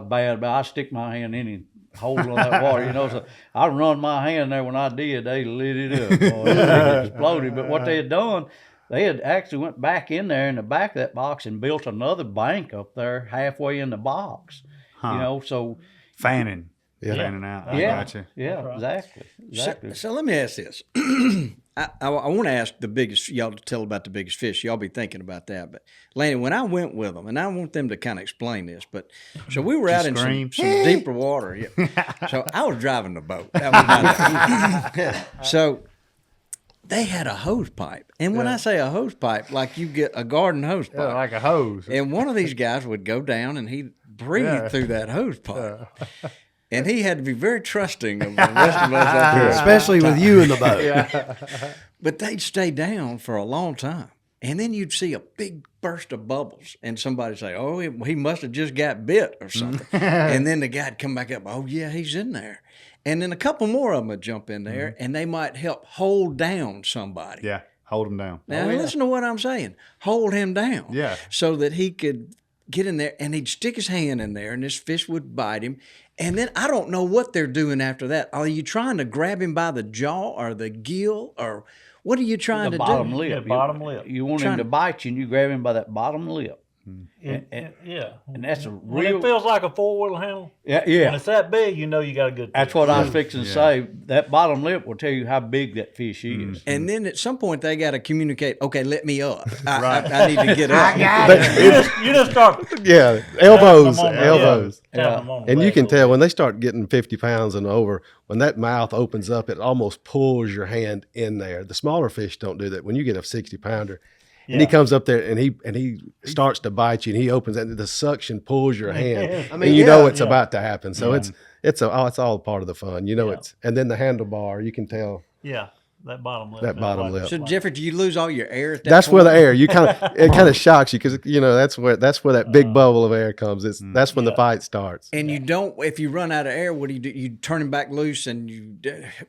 G: bad about I stick my hand in any hole on that water, so I run my hand there. When I did, they lit it up. It exploded. But what they had done, they had actually went back in there in the back of that box and built another bank up there halfway in the box. So
D: fanning. Fanning out. I gotcha.
G: Yeah, right. Exactly.
C: So let me ask this. I want to ask y'all to tell about the biggest fish. Y'all be thinking about that. But Lanny, when I went with them, and I want them to kind of explain this, so we were out in some deeper water. Yeah. So I was driving the boat. That was my So they had a hose pipe. And when I say a hose pipe, like you get a garden hose pipe.
D: Yeah, like a hose.
C: And one of these guys would go down and he'd breathe through that hose pipe. And he had to be very trusting of the rest of us up here.
E: Especially with you in the boat.
C: But they'd stay down for a long time. And then you'd see a big burst of bubbles. And somebody say, oh, he must have just got bit or something. And then the guy'd come back up, oh, yeah, he's in there. And then a couple more of them would jump in there, and they might help hold down somebody.
D: Yeah, hold him down.
C: Now, listen to what I'm saying. Hold him down.
D: Yeah.
C: So that he could get in there, and he'd stick his hand in there, and this fish would bite him. And then I don't know what they're doing after that. Are you trying to grab him by the jaw or the gill, or what are you trying to do?
G: Bottom lip.
B: Yeah, bottom lip.
G: You want him to bite you, and you grab him by that bottom lip.
B: And
G: that's a
B: when
G: real.
B: it feels like a 4-wheel handle.
G: Yeah.
B: When it's that big, you know you got a good fish.
G: That's what I was fixing to say. That bottom lip will tell you how big that fish is.
C: And then at some point they got to communicate. Okay, let me up. I need to get up.
B: You just start.
F: Yeah, elbows.
B: Yeah.
F: And you can tell when they start getting 50 pounds and over, when that mouth opens up, it almost pulls your hand in there. The smaller fish don't do that. When you get a 60-pounder, and he comes up there and he starts to bite you, and he opens and the suction pulls your hand. I mean, and you know it's about to happen. So it's all part of the fun. It's, and then the handlebar, you can tell.
B: Yeah. That bottom lip.
F: That bottom lip.
C: So Jeffrey, do you lose all your air at that
F: That's
C: point?
F: where the air, it kind of shocks you because, that's where that big bubble of air comes. That's when the fight starts.
C: And you don't, if you run out of air, what do? You turn him back loose and you.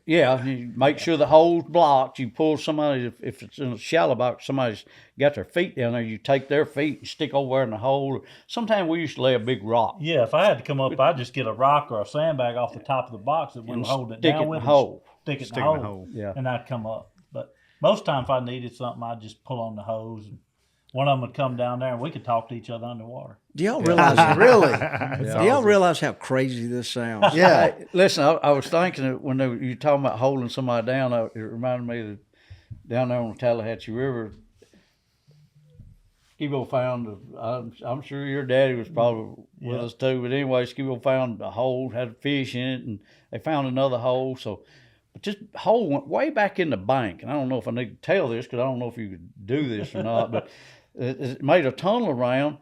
G: Yeah, you make sure the hole's blocked. You pull somebody, if it's in a shallow box, somebody's got their feet down there, you take their feet and stick over there in the hole. Sometimes we used to lay a big rock.
B: Yeah, if I had to come up, I'd just get a rock or a sandbag off the top of the box that we were holding it
G: stick
B: down
G: it in
B: with.
G: the hole.
B: Stick it in the hole.
G: Yeah.
B: And I'd come up. But most time if I needed something, I'd just pull on the hose. And one of them would come down there and we could talk to each other underwater.
C: Do y'all realize
E: Really?
C: Do y'all realize how crazy this sounds?
E: Yeah.
G: Hey, listen, I was thinking that when you were talking about holding somebody down, it reminded me that down there on the Tallahatchie River, Skibo found, I'm sure your daddy was probably with us too, but anyway, Skibo found a hole, had a fish in it, and they found another hole. So, but this hole went way back in the bank, and I don't know if I need to tell this because I don't know if you could do this or not, but it made a tunnel around,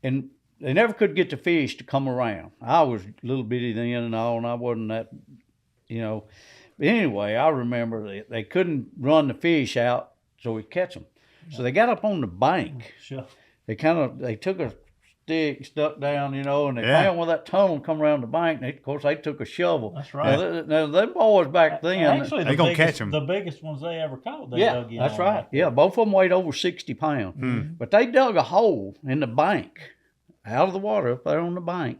G: and they never could get the fish to come around. I was a little bitty then and all, and I wasn't that, But anyway, I remember they couldn't run the fish out so we catch them. So they got up on the bank.
B: Sure.
G: They took a stick, stuck down, and they found where that tunnel come around the bank. And of course, they took a shovel.
B: That's right.
G: Now them boys back then.
B: Actually,
D: They gonna catch 'em.
B: The biggest ones they ever caught, they dug in
G: that's
B: on.
G: right. Yeah, both of them weighed over 60 pounds. But they dug a hole in the bank, out of the water up there on the bank,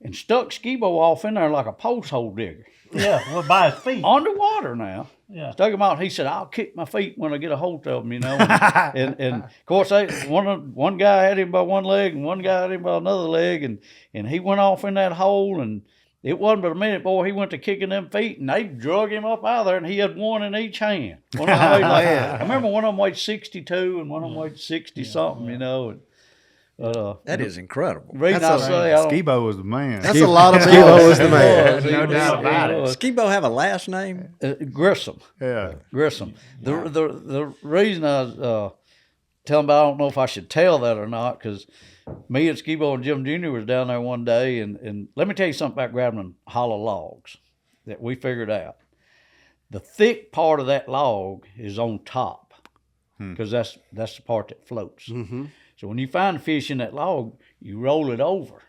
G: and stuck Skibo off in there like a post hole digger.
B: Yeah, well, by his feet.
G: Underwater now.
B: Yeah.
G: Stuck him out. He said, "I'll kick my feet when I get a hold of them," And of course, one guy had him by one leg and one guy had him by another leg, and he went off in that hole, and it wasn't but a minute, boy, he went to kicking them feet, and they drug him up out of there, and he had one in each hand. One of them weighed I remember one of them weighed 62, and one of them weighed 60-something,
C: That is incredible.
G: Reason I say, I don't,
D: Skibo was the man.
E: That's a lot of
F: Skibo was the man.
D: No doubt about it.
C: Skibo have a last name?
G: Grissom.
D: Yeah.
G: Grissom. The reason I was telling about, I don't know if I should tell that or not, because me and Skibo and Jim Jr. was down there one day, and let me tell you something about grabbing hollow logs that we figured out. The thick part of that log is on top, because that's the part that floats. Mm-hmm. So when you find a fish in that log, you roll it over,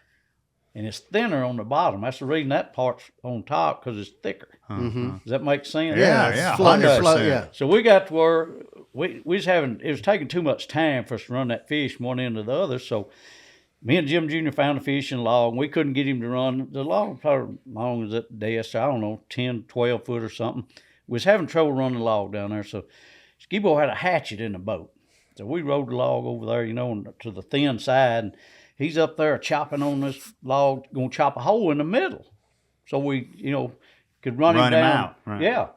G: and it's thinner on the bottom. That's the reason that part's on top, because it's thicker. Does that make sense?
D: Yeah.
E: Float,
D: 100%.
E: yeah.
G: So we got to where we was having, it was taking too much time for us to run that fish from one end to the other. So me and Jim Jr. found a fish in the log, and we couldn't get him to run. The log probably as long as that DS, I don't know, 10, 12 foot or something. We was having trouble running the log down there. So Skibo had a hatchet in the boat. So we rode the log over there, to the thin side, and he's up there chopping on this log, going to chop a hole in the middle. So we, could run him down.
D: out. Right.
G: Yeah.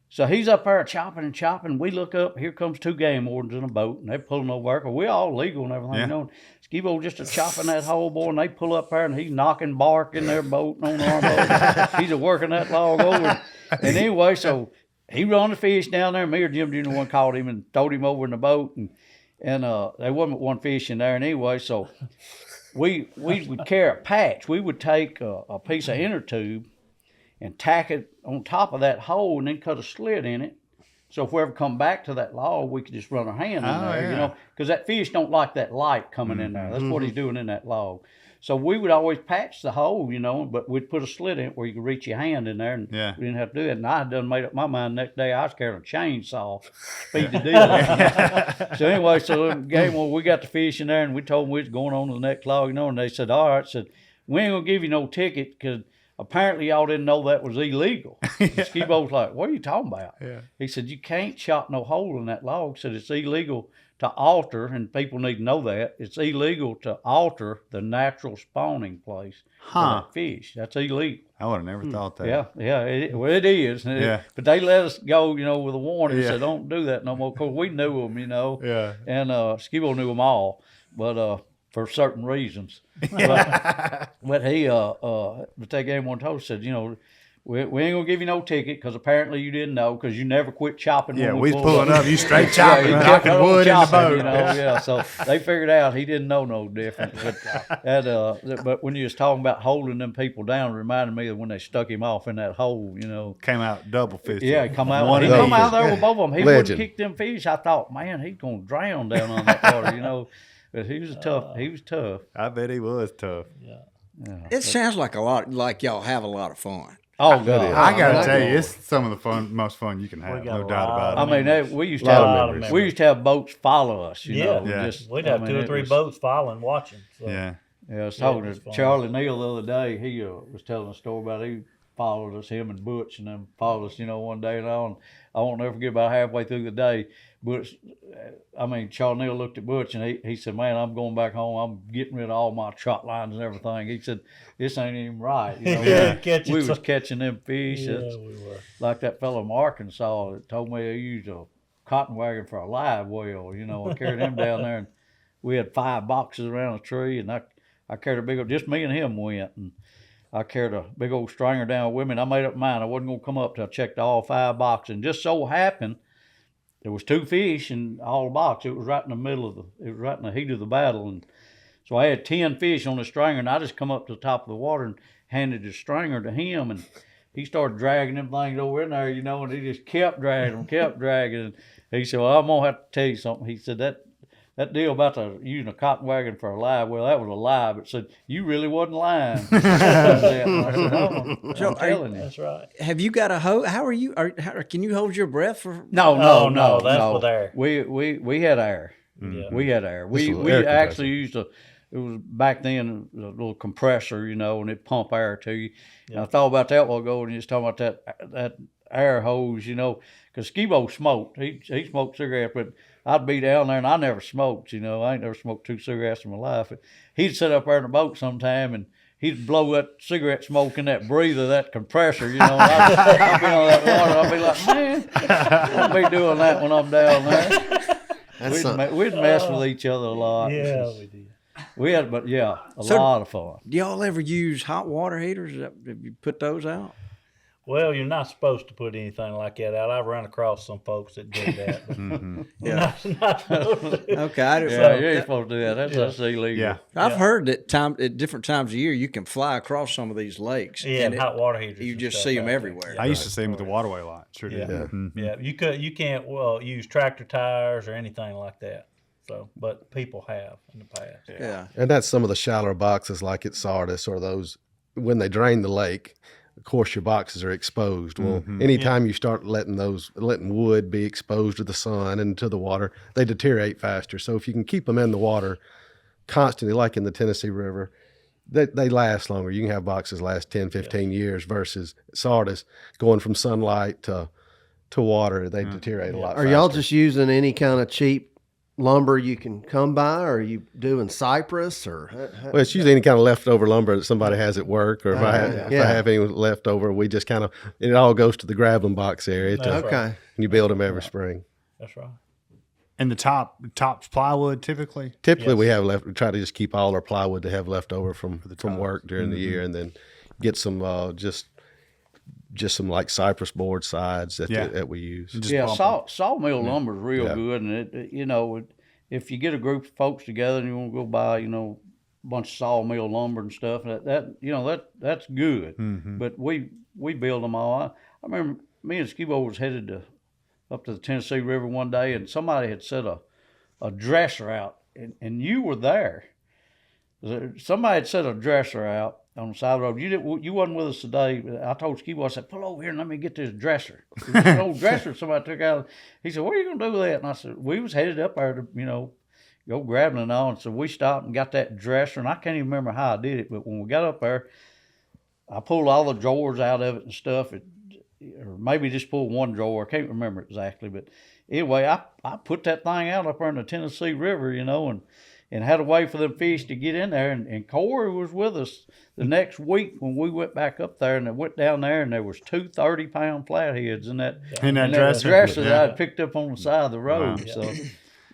G: So he's up there chopping and chopping. We look up, here comes two game wardens in a boat, and they're pulling over there. We're all legal and everything,
D: Yeah.
G: Skibo just a chopping that hole, boy, and they pull up there, and he's knocking bark in their boat and on our boat. He's working that log over. And anyway, so he run the fish down there. Me or Jim Jr. one caught him and throwed him over in the boat, and there wasn't one fish in there. And anyway, so we would carry a patch. We would take a piece of inner tube and tack it on top of that hole, and then cut a slit in it. So if we ever come back to that log, we could just run our hand in there, because that fish don't like that light coming in there. That's what he's doing in that log. So we would always patch the hole, but we'd put a slit in it where you could reach your hand in there, and we didn't have to do that. And I had done made up my mind the next day I was carrying a chainsaw, feed the deal. So anyway, we got the fish in there, and we told them we was going on to the next log, and they said, all right, we ain't going to give you no ticket because apparently y'all didn't know that was illegal. Skibo's like, what are you talking about? Yeah. He said, you can't chop no hole in that log. He said, it's illegal to alter, and people need to know that, it's illegal to alter the natural spawning place for that fish. That's illegal.
D: I would have never thought that.
G: Yeah, it is.
D: Yeah.
G: But they let us go, with a warning. Said, don't do that no more. Because we knew them,
D: Yeah.
G: And Skibo knew them all, but for certain reasons. But he, but that game one told us, said, We ain't gonna give you no ticket because apparently you didn't know because you never quit chopping.
D: Yeah,
G: when
D: we was pulling up. You straight
G: Yeah,
D: chopping,
G: he
D: knocking
G: kept on
D: wood in the
G: chopping,
D: boat.
G: you know. Yeah, so they figured out he didn't know no difference. But when you was talking about holding them people down, it reminded me of when they stuck him off in that hole, you know.
D: Came out double fisted.
G: Yeah, he come out.
D: One
G: He
D: and
G: come
D: eight.
G: out there with both of them. He
F: Legend.
G: wouldn't kick them fish. I thought, man, he's gonna drown down on that water, you know. But he was tough. He was tough.
D: I bet he was tough.
C: It sounds like like y'all have a lot of fun.
G: Oh God!
D: I gotta tell you, it's some of the most fun you can have.
B: got
D: No
B: a
D: doubt
B: lot
D: about
G: I
D: it.
G: mean, we used to
B: Lot of
G: have
B: memories.
G: we used to have boats follow us. You know,
D: Yeah.
B: We'd have 2 or 3 boats following, watching. So.
D: Yeah.
G: Yeah, I was talking
B: it was
G: to
B: fun.
G: Charlie Neal the other day. He was telling a story about he followed us, him and Butch, and them followed us, you know, one day. And I won't never forget about halfway through the day. Charlie Neal looked at Butch and he said, "Man, I'm going back home. I'm getting rid of all my trot lines and everything." He said, "This ain't even right." You know, we was catching them fish.
B: Yeah, we were.
G: Like that fellow from Arkansas that told me he used a cotton wagon for a live well. You know, I carried him down there, and we had 5 boxes around a tree, and I carried a big old, just me and him went, and I carried a big old stringer down with me, and I made up mine. I wasn't going to come up till I checked all 5 boxes, and just so happened there was 2 fish in all the box. It was right in the middle of it was right in the heat of the battle, and so I had 10 fish on the stringer, and I just come up to the top of the water and handed the stringer to him, and he started dragging them things over in there, you know, and he just kept dragging them, and he said, "Well, I'm gonna have to tell you something." He said that deal about using a cotton wagon for a live, well, that was a lie. But said, "You really wasn't lying." I said, "No, I'm telling you."
B: That's right.
C: Have you got a hose? How are you? Can you hold your breath for?
G: No,
B: that's with air.
G: We had air.
B: Yeah.
G: We had air.
F: This
G: We
F: was air
G: actually used it was back then a little compressor, you know, and it pump air to you. And I thought about that a while ago, and you was talking about that air hose, you know, because Skibo smoked. He smoked cigarettes, but I'd be down there and I never smoked, you know. I ain't never smoked 2 cigarettes in my life. But he'd sit up there in the boat sometime and he'd blow that cigarette smoke in that breather, that compressor, you know. And I'd be on that water. I'd be like, man, I'll be doing that when I'm down there. We'd mess with each other a lot.
B: Yeah, we did.
G: We had, but yeah, a lot of fun.
C: Do y'all ever use hot water heaters? Have you put those out?
B: Well, you're not supposed to put anything like that out. I've run across some folks that did that. But you're not supposed to.
C: Okay, I didn't.
G: Yeah, you ain't supposed to do that. That's illegal.
D: Yeah.
C: I've heard that at different times of year you can fly across some of these lakes.
B: Yeah,
C: and
B: hot water heaters.
C: You
B: and
C: just
B: stuff
C: see them
B: out there.
C: everywhere.
D: I used to see him at the waterway a lot. Sure did.
B: Yeah. You can't use tractor tires or anything like that. So, but people have in the past.
C: Yeah.
F: And that's some of the shallower boxes like at Sardis or those, when they drain the lake, of course your boxes are exposed. Well, anytime you start letting wood be exposed to the sun and to the water, they deteriorate faster. So if you can keep them in the water constantly, like in the Tennessee River, they last longer. You can have boxes last 10, 15 years versus Sardis going from sunlight to water. They deteriorate a lot
E: Are
F: faster.
E: y'all just using any kind of cheap lumber you can come by, or are you doing cypress or?
F: Well, it's usually any kind of leftover lumber that somebody has at work, or if I
E: yeah.
F: have any leftover, we just kind of, it all goes to the grabbling box area.
B: That's
E: Okay.
F: And you build them every spring.
B: That's right.
D: And the top's plywood typically.
F: Typically, we try to just keep all our plywood to have left over from work during the year, and then get some just some like cypress board sides that we use.
D: Just
G: Yeah,
D: bump 'em.
G: sawmill lumber is real
F: Yeah.
G: good, and if you get a group of folks together and you want to go buy, a bunch of sawmill lumber and stuff, that's good. But we build them all. I remember me and Skibo was headed up to the Tennessee River one day, and somebody had set a dresser out, and you were there. Somebody had set a dresser out on the side of the road. You wasn't with us today. I told Skibo, I said, "Pull over here and let me get this dresser." It was an old dresser somebody took out. He said, "What are you going to do with that?" And I said, "We was headed up there to, go grabbling and all." And so we stopped and got that dresser, and I can't even remember how I did it, but when we got up there, I pulled all the drawers out of it and stuff, or maybe just pulled one drawer. I can't remember exactly, but anyway, I put that thing out up there in the Tennessee River, and had a way for them fish to get in there. And Corey was with us the next week when we went back up there, and I went down there, and there was 2 30-pound flatheads in that
D: dresser.
G: that I had picked up on the side of the road.
D: Wow.
G: So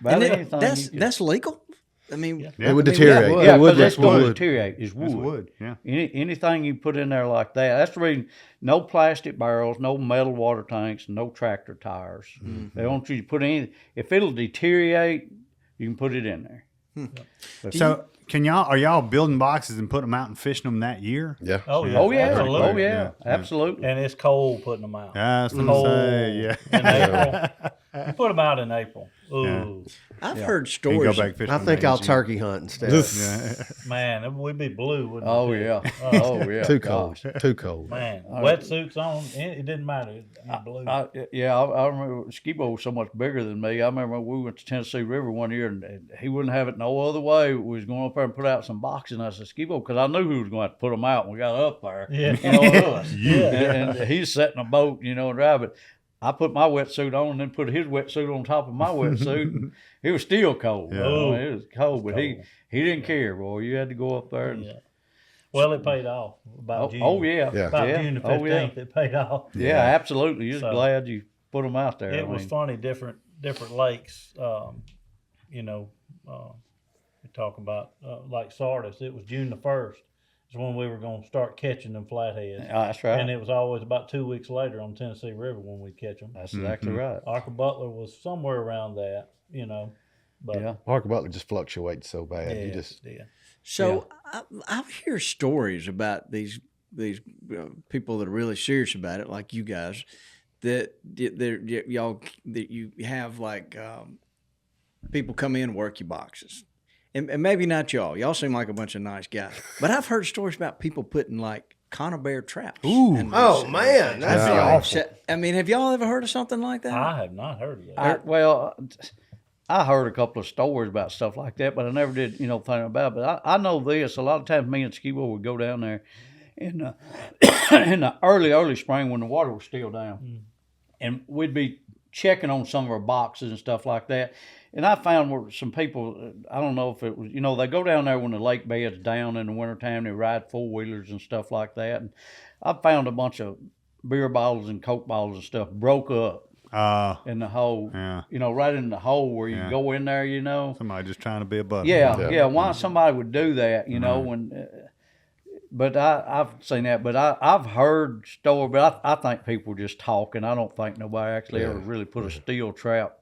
C: And that's legal. I mean,
F: It would deteriorate.
G: Yeah,
F: It would.
G: because that's
F: It
G: going to
F: would.
G: deteriorate. Is wood.
D: It's wood. Yeah.
G: Anything you put in there like that. That's the reason. No plastic barrels, no metal water tanks, no tractor tires. They don't want you to put any. If it'll deteriorate, you can put it in there.
D: So are y'all building boxes and putting them out and fishing them that year?
F: Yeah.
B: Oh yeah.
G: Oh yeah,
B: Absolutely.
G: oh yeah, absolutely.
B: And it's cold putting them out.
D: That's what
B: Cold
D: I'm saying. Yeah.
B: in April. You put them out in April. Ooh,
C: I've heard
D: You
C: stories.
D: go back fishing.
E: I think
D: in
E: I'll
D: June.
E: turkey hunt instead.
B: man, we'd be blue, wouldn't
G: Oh
B: we?
G: yeah, oh yeah.
F: Too cold.
G: Gosh.
F: Too cold.
B: Man, wetsuits on, it didn't matter. You're blue.
G: I remember Skibo was so much bigger than me. I remember we went to Tennessee River one year, and he wouldn't have it no other way. We was going up there and put out some boxes, and I said, Skibo, because I knew who was going to have to put them out when we got up there.
B: Yeah.
G: You know, us. And he's setting a boat, you know, and driving. I put my wetsuit on and then put his wetsuit on top of my wetsuit. And it was still cold.
D: Yeah.
G: Oh, it was cold, but he didn't care, boy. You had to go up there. And,
B: Yeah. Well, it paid off about June.
G: oh, yeah.
F: Yeah.
B: About
G: yeah.
B: June the 15th,
G: Oh, yeah.
B: it paid off.
G: Yeah, absolutely. You're
B: So,
G: glad you put them out there.
B: It was funny, different lakes. You know, we talk about like Sardis. It was June the 1st is when we were going to start catching them flatheads.
G: That's right.
B: And it was always about 2 weeks later on Tennessee River when we'd catch them.
G: That's exactly right.
B: Arca Butler was somewhere around that, you know. But
G: Yeah.
F: Parker Butler just fluctuates so bad.
B: yeah,
F: You just
B: yeah.
C: So I hear stories about these people that are really serious about it, like you guys, that you have like people come in and work your boxes, and maybe not y'all. Y'all seem like a bunch of nice guys, but I've heard stories about people putting like conibear traps.
E: Ooh,
C: in
E: oh
C: these-
E: man, that's
F: Yeah.
E: awful.
C: I mean, have y'all ever heard of something like that?
B: I have not heard of that.
G: I heard a couple of stories about stuff like that, but I never did, think about it. But I know this. A lot of times me and Skibo would go down there in, in the early spring when the water was still down. And we'd be checking on some of our boxes and stuff like that. And I found where some people, I don't know if it was, they go down there when the lake bed's down in the wintertime. They ride four-wheelers and stuff like that. And I found a bunch of beer bottles and Coke bottles and stuff broke up in the hole,
D: Yeah.
G: right in the hole where you
D: Yeah.
G: go in there,
D: Somebody just trying to be a buddy.
G: Yeah. Why somebody would do that, when. But I've seen that. But I've heard stories. But I think people just talking. I don't think nobody actually ever really put a steel trap.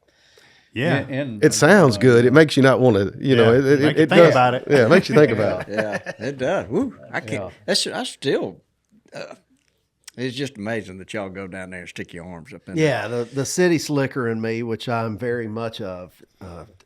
D: Yeah.
F: it sounds good. It makes you not want to.
D: Make
F: It
D: you
F: it
D: think
F: does.
D: about it.
F: Yeah, it makes you think about it.
C: Yeah, it does. Woo, I can't. I still. It's just amazing that y'all go down there and stick your arms up in there.
E: Yeah, the city slicker in me, which I'm very much of,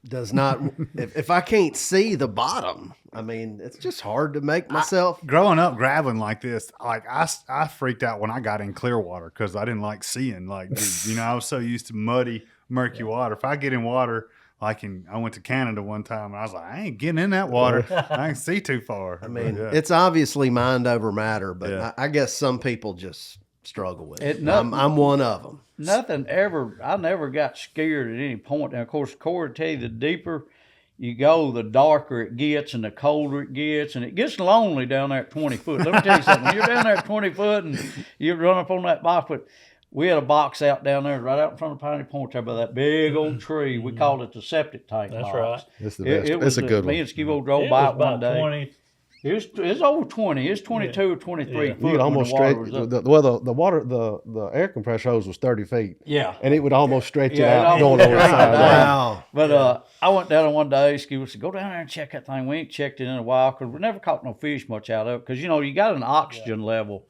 E: does not. if I can't see the bottom, I mean, it's just hard to make myself.
D: Growing up grabbling like this, like I freaked out when I got in clear water because I didn't like seeing. Like, dude, I was so used to muddy, murky water. If I get in water, I went to Canada one time and I was like, I ain't getting in that water. I can see too far.
E: I mean,
D: Yeah.
E: it's obviously mind over matter, but
D: Yeah.
E: I guess some people just struggle with it.
G: It- nothing-
E: I'm one of them.
G: Nothing ever. I never got scared at any point. And of course, Corey tell you, the deeper you go, the darker it gets, and the colder it gets, and it gets lonely down there at 20 foot. Let me tell you something. When you're down there at 20 foot and you run up on that box, but we had a box out down there, right out in front of Piney Point, there by that big old tree. We called it the septic tank
B: That's
G: box.
B: right.
F: It's the best.
G: was
F: It's a good
G: Me
F: one.
G: and Skibo drove
B: It
G: by
B: was
G: it one
B: about
G: day.
B: 20.
G: It's over 20. It's 22 or 23
B: Yeah.
G: foot.
F: You could almost
G: when the
F: stretch.
G: water was up.
F: The water, the air compressor hose was 30 feet.
G: Yeah.
F: And it would almost stretch
G: Yeah,
F: it out
G: it
F: going
G: almost
F: over the
G: stretched
F: side.
G: it out.
E: Wow.
G: But I went down there one day. Ski said, go down there and check that thing. We ain't checked it in a while because we never caught no fish much out of it. Because, you got an oxygen level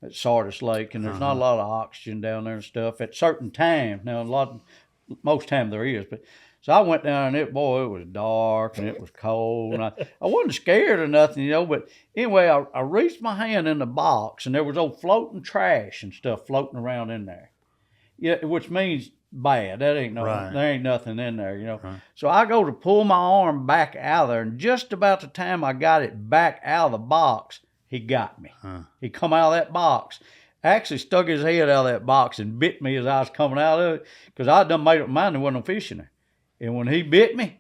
G: at Sardis Lake, and there's not a lot of oxygen down there and stuff at certain times. Now, most time there is. But so I went down and it was dark and it was cold. And I wasn't scared or nothing, But anyway, I reached my hand in the box and there was old floating trash and stuff floating around in there. Yeah, which means bad. That ain't no,
D: Right.
G: There ain't nothing in there, So I go to pull my arm back out of there, and just about the time I got it back out of the box, he got me. He come out of that box, actually stuck his head out of that box and bit me as I was coming out of it, because I done made up my mind there wasn't no fish in there. And when he bit me,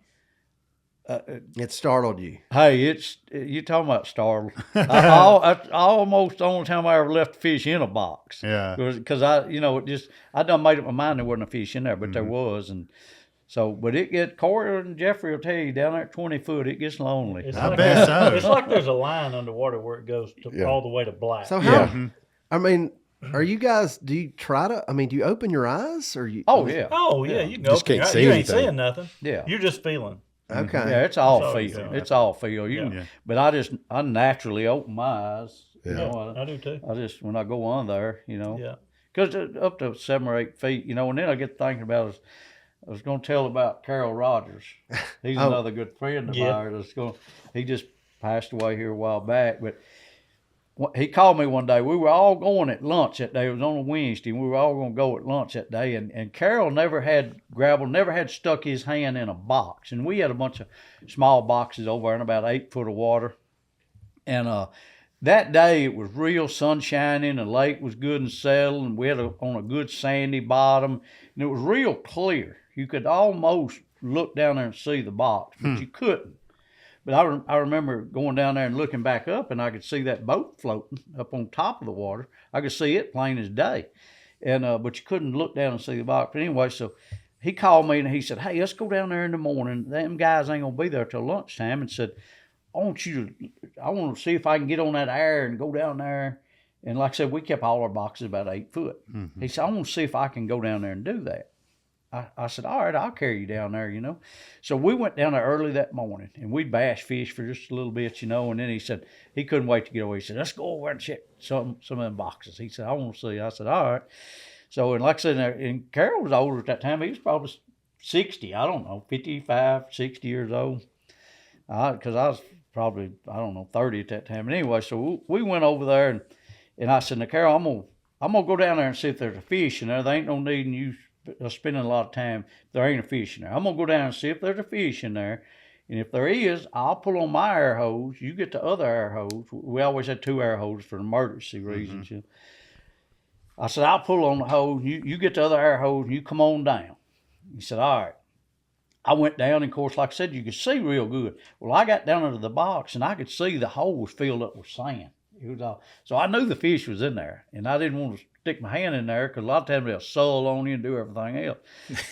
E: It startled you.
G: hey, you talking about startled. I almost the only time I ever left a fish in a box.
D: Yeah.
G: Because I done made up my mind there wasn't a fish in there, but there was. And So, but Corey and Geoffrey will tell you, down there at 20 foot, it gets lonely.
B: It's
D: I
B: like
D: bet so.
B: It's like there's a line underwater where it goes all the way to black.
E: So how? I mean, are you guys? Do you try to? I mean, do you open your eyes or you?
G: Oh, yeah.
B: Oh yeah, you can go.
F: Just can't see
B: you ain't
F: anything.
B: seeing nothing.
G: Yeah.
B: You're just feeling.
E: Okay.
G: Yeah, it's all
B: all
G: feel.
B: you feel.
G: It's all feel. But I naturally open my eyes.
F: Yeah.
G: You know,
B: I do too.
G: I just, when I go on there, you know.
B: Yeah.
G: Because up to 7 or 8 feet, you know, and then I get thinking about I was going to tell about Carol Rogers. He's another good friend of ours. He just passed away here a while back, but he called me one day. We were all going at lunch that day. It was on a Wednesday, and we were all going to go at lunch that day. And Carol never had stuck his hand in a box. And we had a bunch of small boxes over there in about 8 foot of water. And that day it was real sunshiny, and the lake was good and settled, and we had on a good sandy bottom, and it was real clear. You could almost look down there and see the box, but you couldn't. But I remember going down there and looking back up, and I could see that boat floating up on top of the water. I could see it plain as day, and but you couldn't look down and see the box. But anyway, so he called me and he said, "Hey, let's go down there in the morning. Them guys ain't gonna be there till lunchtime." And said, I want to see if I can get on that air and go down there." And like I said, we kept all our boxes about 8 foot. He said, "I want to see if I can go down there and do that." I said, "All right, I'll carry you down there, you know." So we went down there early that morning, and we bass fish for just a little bit, you know. And then he said he couldn't wait to get away. He said, "Let's go over and check some of them boxes." He said, "I want to see." I said, "All right." So, and like I said, and Carol was older at that time. He was probably 60, I don't know, 55, 60 years old. Because I was probably, I don't know, 30 at that time. But anyway, so we went over there, and I said, "Now, Carol, I'm gonna go down there and see if there's a fish in there. There ain't no need in you spending a lot of time if there ain't a fish in there. I'm gonna go down and see if there's a fish in there. And if there is, I'll pull on my air hose. You get the other air hose." We always had 2 air hoses for emergency reasons. You know? I said, "I'll pull on the hose. You get the other air hose, and you come on down." He said, "All right." I went down, and of course, like I said, you could see real good. Well, I got down into the box, and I could see the hole was filled up with sand. It was all, so I knew the fish was in there, and I didn't want to stick my hand in there because a lot of times they'll sull on you and do everything else.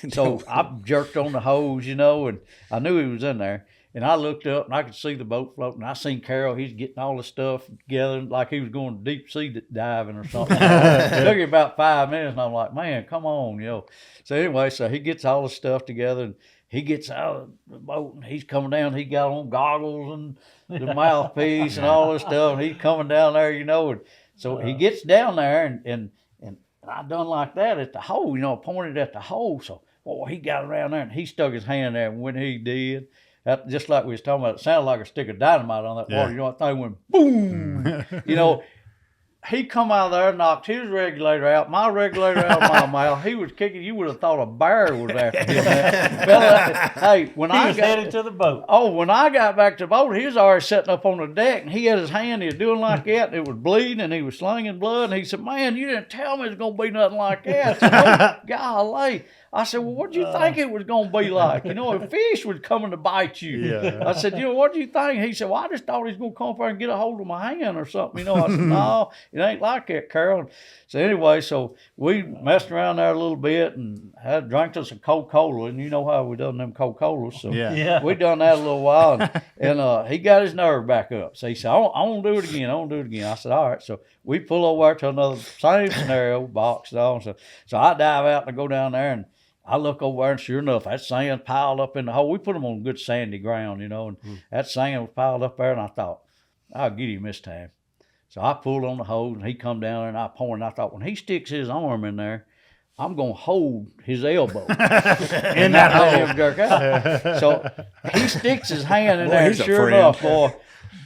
G: So I jerked on the hose, you know, and I knew he was in there. And I looked up, and I could see the boat floating. I seen Carol. He's getting all the stuff together like he was going deep sea diving or something. It took him about 5 minutes, and I'm like, "Man, come on, you know." So anyway, so he gets all the stuff together, and he gets out of the boat, and he's coming down. He got on goggles and the mouthpiece and all this stuff, and he's coming down there, you know. And so he gets down there, and I done like that at the hole, you know, pointed at the hole. So, he got around there, and he stuck his hand there, and when he did, that, just like we was talking about, it sounded like a stick of dynamite on that water. You know, that thing went boom. You know, he come out of there, knocked his regulator out, my regulator out of my mouth. He was kicking. You would have thought a bear was after him. Hey, when I got
B: headed to the boat.
G: Oh, when I got back to the boat, he was already sitting up on the deck, and he had his hand. He was doing like that, and it was bleeding, and he was slinging blood. And he said, "Man, you didn't tell me it was gonna be nothing like that." I said, "Oh, golly." I said, "Well, what did you think it was going to be like? You know, a fish was coming to bite you."
D: Yeah.
G: I said, "You know, what do you think?" He said, "Well, I just thought he was going to come up there and get a hold of my hand or something." You know, I said, "No, it ain't like that, Carol." So anyway, so we messed around there a little bit and drank us some Coca-Cola. And you know how we done them Coca-Colas. So
D: Yeah.
G: we done that a little while. And he got his nerve back up. So he said, I want to do it again. I want to do it again. I said, "All right." So we pull over to another same scenario, box and all. So I dive out and I go down there, and I look over there, and sure enough, that sand piled up in the hole. We put them on good sandy ground, you know, and that sand was piled up there, and I thought, "I'll get him this time." So I pulled on the hose, and he come down there, and I pointed, and I thought, when he sticks his arm in there, I'm going to hold his elbow.
D: In that hole.
G: Jerk out. So he sticks his hand in
H: Boy,
G: there, and
H: he's a
G: sure
H: friend.
G: enough, boy,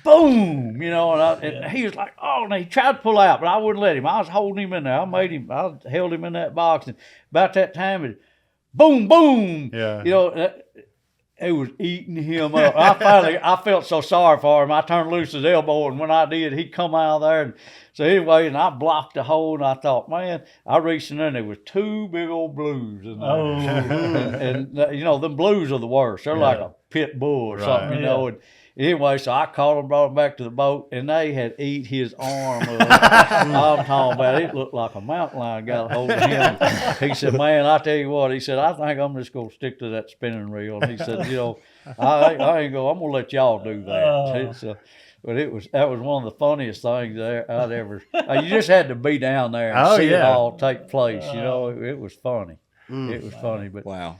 G: boom, you know, and he was like, "Oh," and he tried to pull out, but I wouldn't let him. I was holding him in there. I held him in that box, and about that time, it boom, boom.
D: Yeah.
G: You know, it was eating him up. I felt so sorry for him. I turned loose his elbow, and when I did, he come out of there. And so anyway, and I blocked the hole, and I thought, man, I reached in there, and there was 2 big old blues in there.
B: Oh.
G: and you know, them blues are the worst. They're like a pit bull or something, you know. anyway, so I called him, brought him back to the boat, and they had eat his arm up. I'm talking about it looked like a mountain lion got a hold of him. He said, man, I tell you what, he said, I think I'm just going to stick to that spinning reel. And he said, you know, I ain't going, I'm going to let y'all do that. So, but that was one of the funniest things I'd ever. You just had to be down there and see it all take place. You know, it was funny. It was funny, but
C: Wow.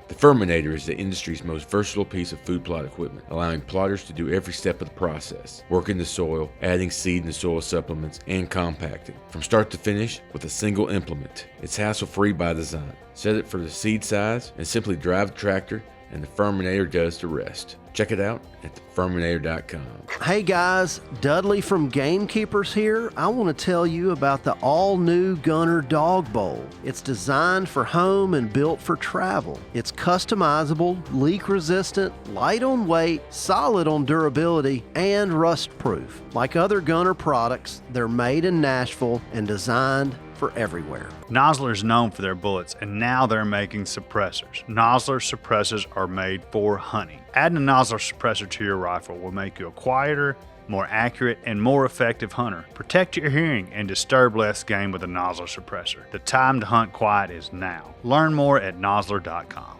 I: The Ferminator is the industry's most versatile piece of food plot equipment, allowing plotters to do every step of the process, working the soil, adding seed and soil supplements, and compacting, from start to finish with a single implement. It's hassle-free by design. Set it for the seed size and simply drive the tractor, and the Ferminator does the rest. Check it out at theferminator.com.
E: Hey guys, Dudley from Gamekeepers here. I want to tell you about the all-new Gunner Dog Bowl. It's designed for home and built for travel. It's customizable, leak-resistant, light on weight, solid on durability, and rust-proof. Like other Gunner products, they're made in Nashville and designed for everywhere.
D: Nosler's known for their bullets, and now they're making suppressors. Nosler suppressors are made for hunting. Adding a Nosler suppressor to your rifle will make you a quieter, more accurate, and more effective hunter. Protect your hearing and disturb less game with a Nosler suppressor. The time to hunt quiet is now. Learn more at nosler.com.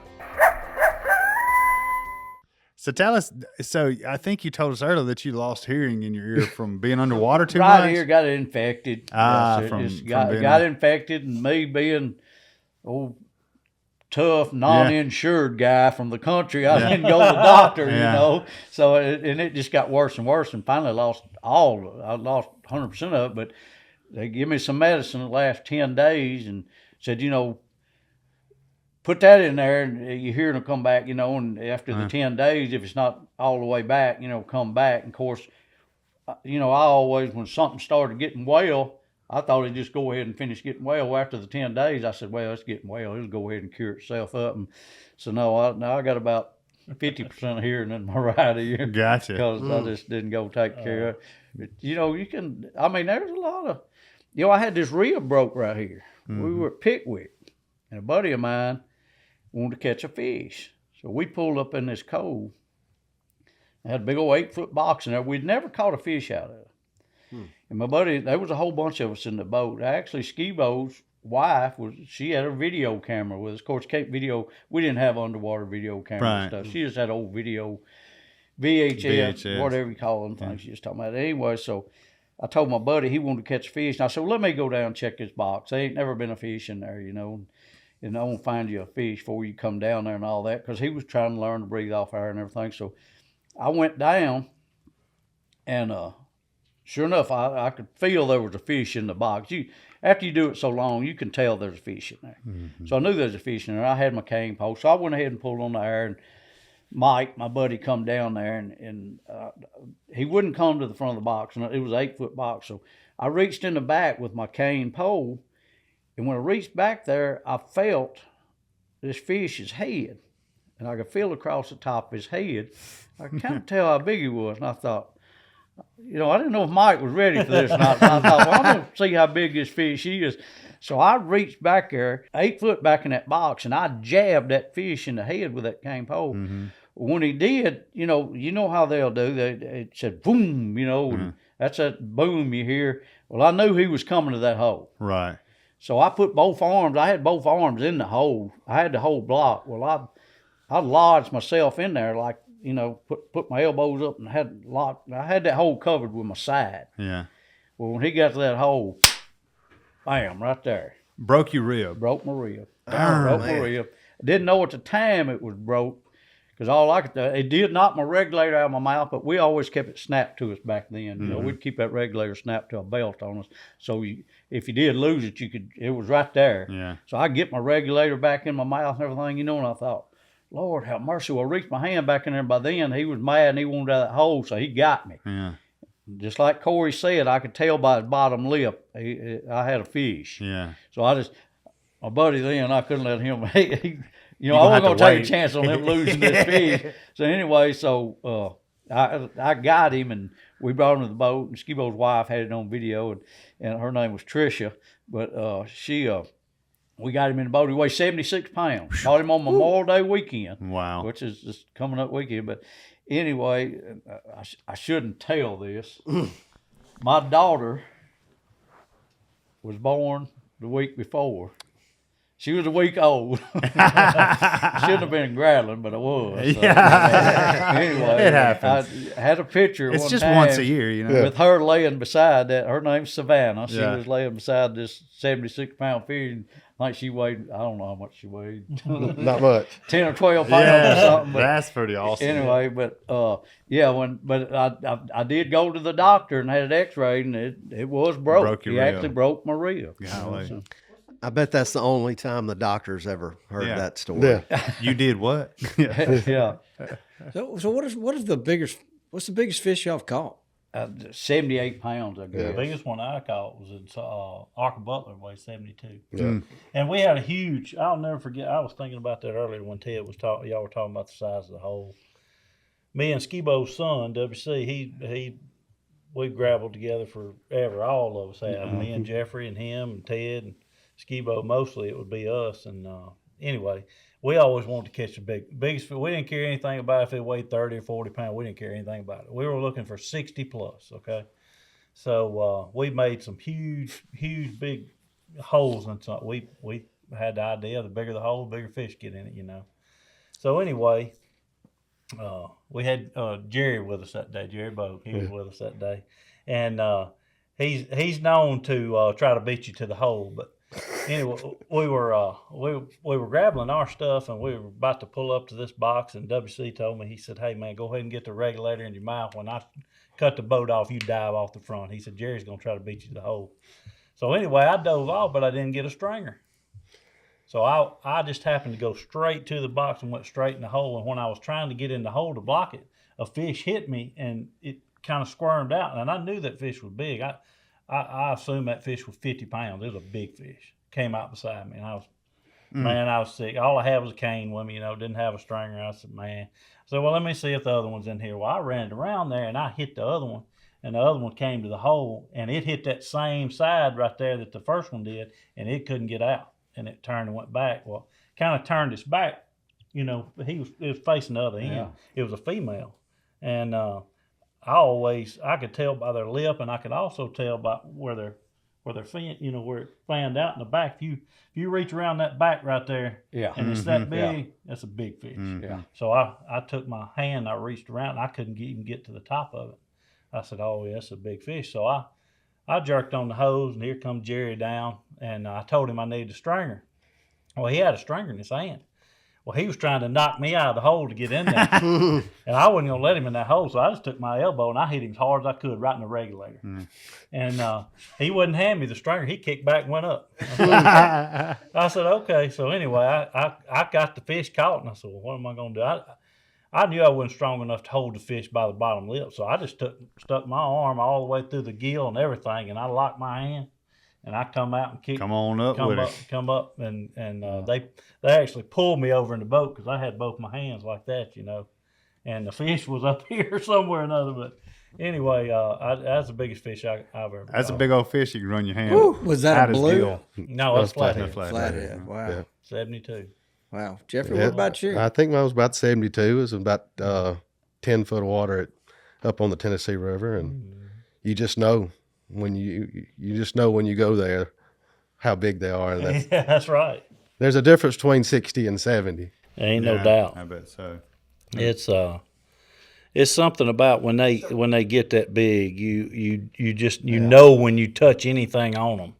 D: So tell us, so I think you told us earlier that you lost hearing in your ear from being underwater too much?
G: Right here got it infected. Got infected, and me being tough, non-insured guy from the country, I didn't go to the doctor, you know. So it just got worse and worse, and finally I lost 100% of it. But they give me some medicine the last 10 days and said, you know, put that in there, and you hear it'll come back, you know, and after the 10 days, if it's not all the way back, you know, come back. And of course, you know, I always, when something started getting well, I thought it'd just go ahead and finish getting well. After the 10 days, I said, well, it's getting well. It'll go ahead and cure itself up. And so, I got about 50% of hearing in my right ear.
D: Gotcha.
G: Because I just didn't go take care of it. But, you know, there's a lot of, you know, I had this rib broke right here. We were at Pickwick, and a buddy of mine wanted to catch a fish. So we pulled up in this cove. I had a big old 8-foot box in there. We'd never caught a fish out of it. And my buddy, there was a whole bunch of us in the boat. Actually, Skibo's wife, she had a video camera with us. Of course, we didn't have underwater video camera and stuff. She just had old video, VHS, whatever you call them things she was talking about. Anyway, so I told my buddy he wanted to catch a fish. And I said, well, let me go down and check this box. There ain't never been a fish in there, you know. And I won't find you a fish before you come down there and all that, because he was trying to learn to breathe off air and everything. So I went down, and sure enough, I could feel there was a fish in the box. After you do it so long, you can tell there's a fish in there. So I knew there was a fish in there. I had my cane pole, so I went ahead and pulled on the air. And Mike, my buddy, come down there, and he wouldn't come to the front of the box. And it was an 8-foot box, so I reached in the back with my cane pole. And when I reached back there, I felt this fish's head. And I could feel across the top of his head. I could kind of tell how big he was. And I thought, you know, I didn't know if Mike was ready for this. And I thought, well, I'm going to see how big this fish is. So I reached back there, 8 foot back in that box, and I jabbed that fish in the head with that cane pole. When he did, you know how they'll do. It said boom, you know, and that's that boom you hear. Well, I knew he was coming to that hole.
D: Right.
G: So I put both arms. I had both arms in the hole. I had the whole block. Well, I lodged myself in there, like, you know, put my elbows up and had locked. I had that hole covered with my side.
D: Yeah.
G: Well, when he got to that hole, bam, right there.
D: Broke your rib.
G: Broke my rib. Broke my rib. I didn't know at the time it was broke, because all I could do, it did knock my regulator out of my mouth, but we always kept it snapped to us back then. You know, we'd keep that regulator snapped to a belt on us. So if you did lose it, it was right there.
D: Yeah.
G: So I get my regulator back in my mouth and everything, you know, and I thought, Lord have mercy. Well, I reached my hand back in there. By then, he was mad and he wanted out of that hole, so he got me.
D: Yeah.
G: Just like Corey said, I could tell by his bottom lip, I had a fish.
D: Yeah.
G: So my buddy then, I couldn't let him, you know, I wasn't going to take a chance on him losing this fish. So anyway, I got him, and we brought him to the boat, and Skibo's wife had it on video, and her name was Tricia. But We got him in the boat. He weighed 76 pounds. Caught him on Memorial Day weekend.
D: Wow.
G: Which is just coming up weekend. But anyway, I shouldn't tell this. My daughter was born the week before. She was a week old. Shouldn't have been Grabbling, but I was. So. Anyway,
D: It happens.
G: I had a picture.
D: It's
G: one
D: just
G: time
D: once a year, you know.
G: with her laying beside that. Her name's Savannah. She
D: Yeah.
G: was laying beside this 76-pound fish. I think she weighed, I don't know how much she weighed,
F: Not much.
G: 10 or 12 pounds or something. But
D: That's pretty awesome.
G: anyway, but I did go to the doctor and had it x-rayed, and it was broke.
D: Broke your
G: He
D: rib.
G: actually broke my rib.
D: Golly.
G: So,
E: I bet that's the only time the doctor's ever heard
D: Yeah.
E: that story.
F: Yeah.
D: You did what?
G: yeah.
C: So what's the biggest fish y'all have caught?
G: 78 pounds, I guess.
B: The biggest one I caught was in Arca Butler, weighed 72.
F: Yeah.
B: And we had a huge, I'll never forget, I was thinking about that earlier when Ted was talking, y'all were talking about the size of the hole. Me and Skibo's son, WC, we grabbled together forever, all of us have. Me and Geoffrey and him and Ted and Skibo, mostly it would be us. And anyway, we always wanted to catch the biggest fish. We didn't care anything about if it weighed 30 or 40 pounds. We didn't care anything about it. We were looking for 60 plus, okay? So we made some huge, big holes in some. We had the idea, the bigger the hole, the bigger fish get in it, you know. So anyway, we had Jerry with us that day, Jerry Bogue. He was with us that day. And he's known to try to beat you to the hole, but anyway, we were grabbling our stuff, and we were about to pull up to this box, and WC told me, he said, "Hey man, go ahead and get the regulator in your mouth. When I cut the boat off, you dive off the front." He said, "Jerry's gonna try to beat you to the hole." So anyway, I dove off, but I didn't get a stringer. So I just happened to go straight to the box and went straight in the hole. And when I was trying to get in the hole to block it, a fish hit me, and it kind of squirmed out. And I knew that fish was big. I assumed that fish was 50 pounds. It was a big fish. Came out beside me, and I was sick. All I had was a cane with me, didn't have a stringer. I said, man. So, well, let me see if the other one's in here. Well, I ran it around there, and I hit the other one, and the other one came to the hole, and it hit that same side right there that the first one did, and it couldn't get out, and it turned and went back. Well, kind of turned its back. It was facing the other end.
G: Yeah.
B: It was a female, and I could tell by their lip, and I could also tell by where their fin, where it fanned out in the back. If you reach around that back right there,
G: Yeah.
B: and it's that big, that's a big fish.
G: Yeah.
B: So I took my hand, I reached around, and I couldn't even get to the top of it. I said, "Oh yeah, that's a big fish." So I jerked on the hose, and here comes Jerry down, and I told him I needed a stringer. Well, he had a stringer in his hand. Well, he was trying to knock me out of the hole to get in there. And I wasn't going to let him in that hole, so I just took my elbow and I hit him as hard as I could right in the regulator. And he wouldn't hand me the stringer. He kicked back and went up. I said, okay. So anyway, I got the fish caught, and I said, well, what am I going to do? I knew I wasn't strong enough to hold the fish by the bottom lip, so I just stuck my arm all the way through the gill and everything, and I locked my hand. And I come out and
D: Come up,
B: and they actually pulled me over in the boat because I had both my hands like that, and the fish was up here somewhere or another. But anyway, that's the biggest fish I've ever
D: That's
B: caught.
D: a big old fish. You can run your hand.
C: Was that
D: out
C: a
D: his
C: blue?
D: gill.
B: No, that's flathead.
C: Flathead. Wow.
F: Yeah.
B: 72.
C: Wow. Jeffrey, what about you?
F: I think mine was about 72. It was about 10 foot of water up on the Tennessee River, and you just know when you go there how big they are. And
B: Yeah, that's right.
F: there's a difference between 60 and 70.
B: Ain't no doubt.
D: I bet so.
B: It's something about when they get that big, you know when you touch anything on them.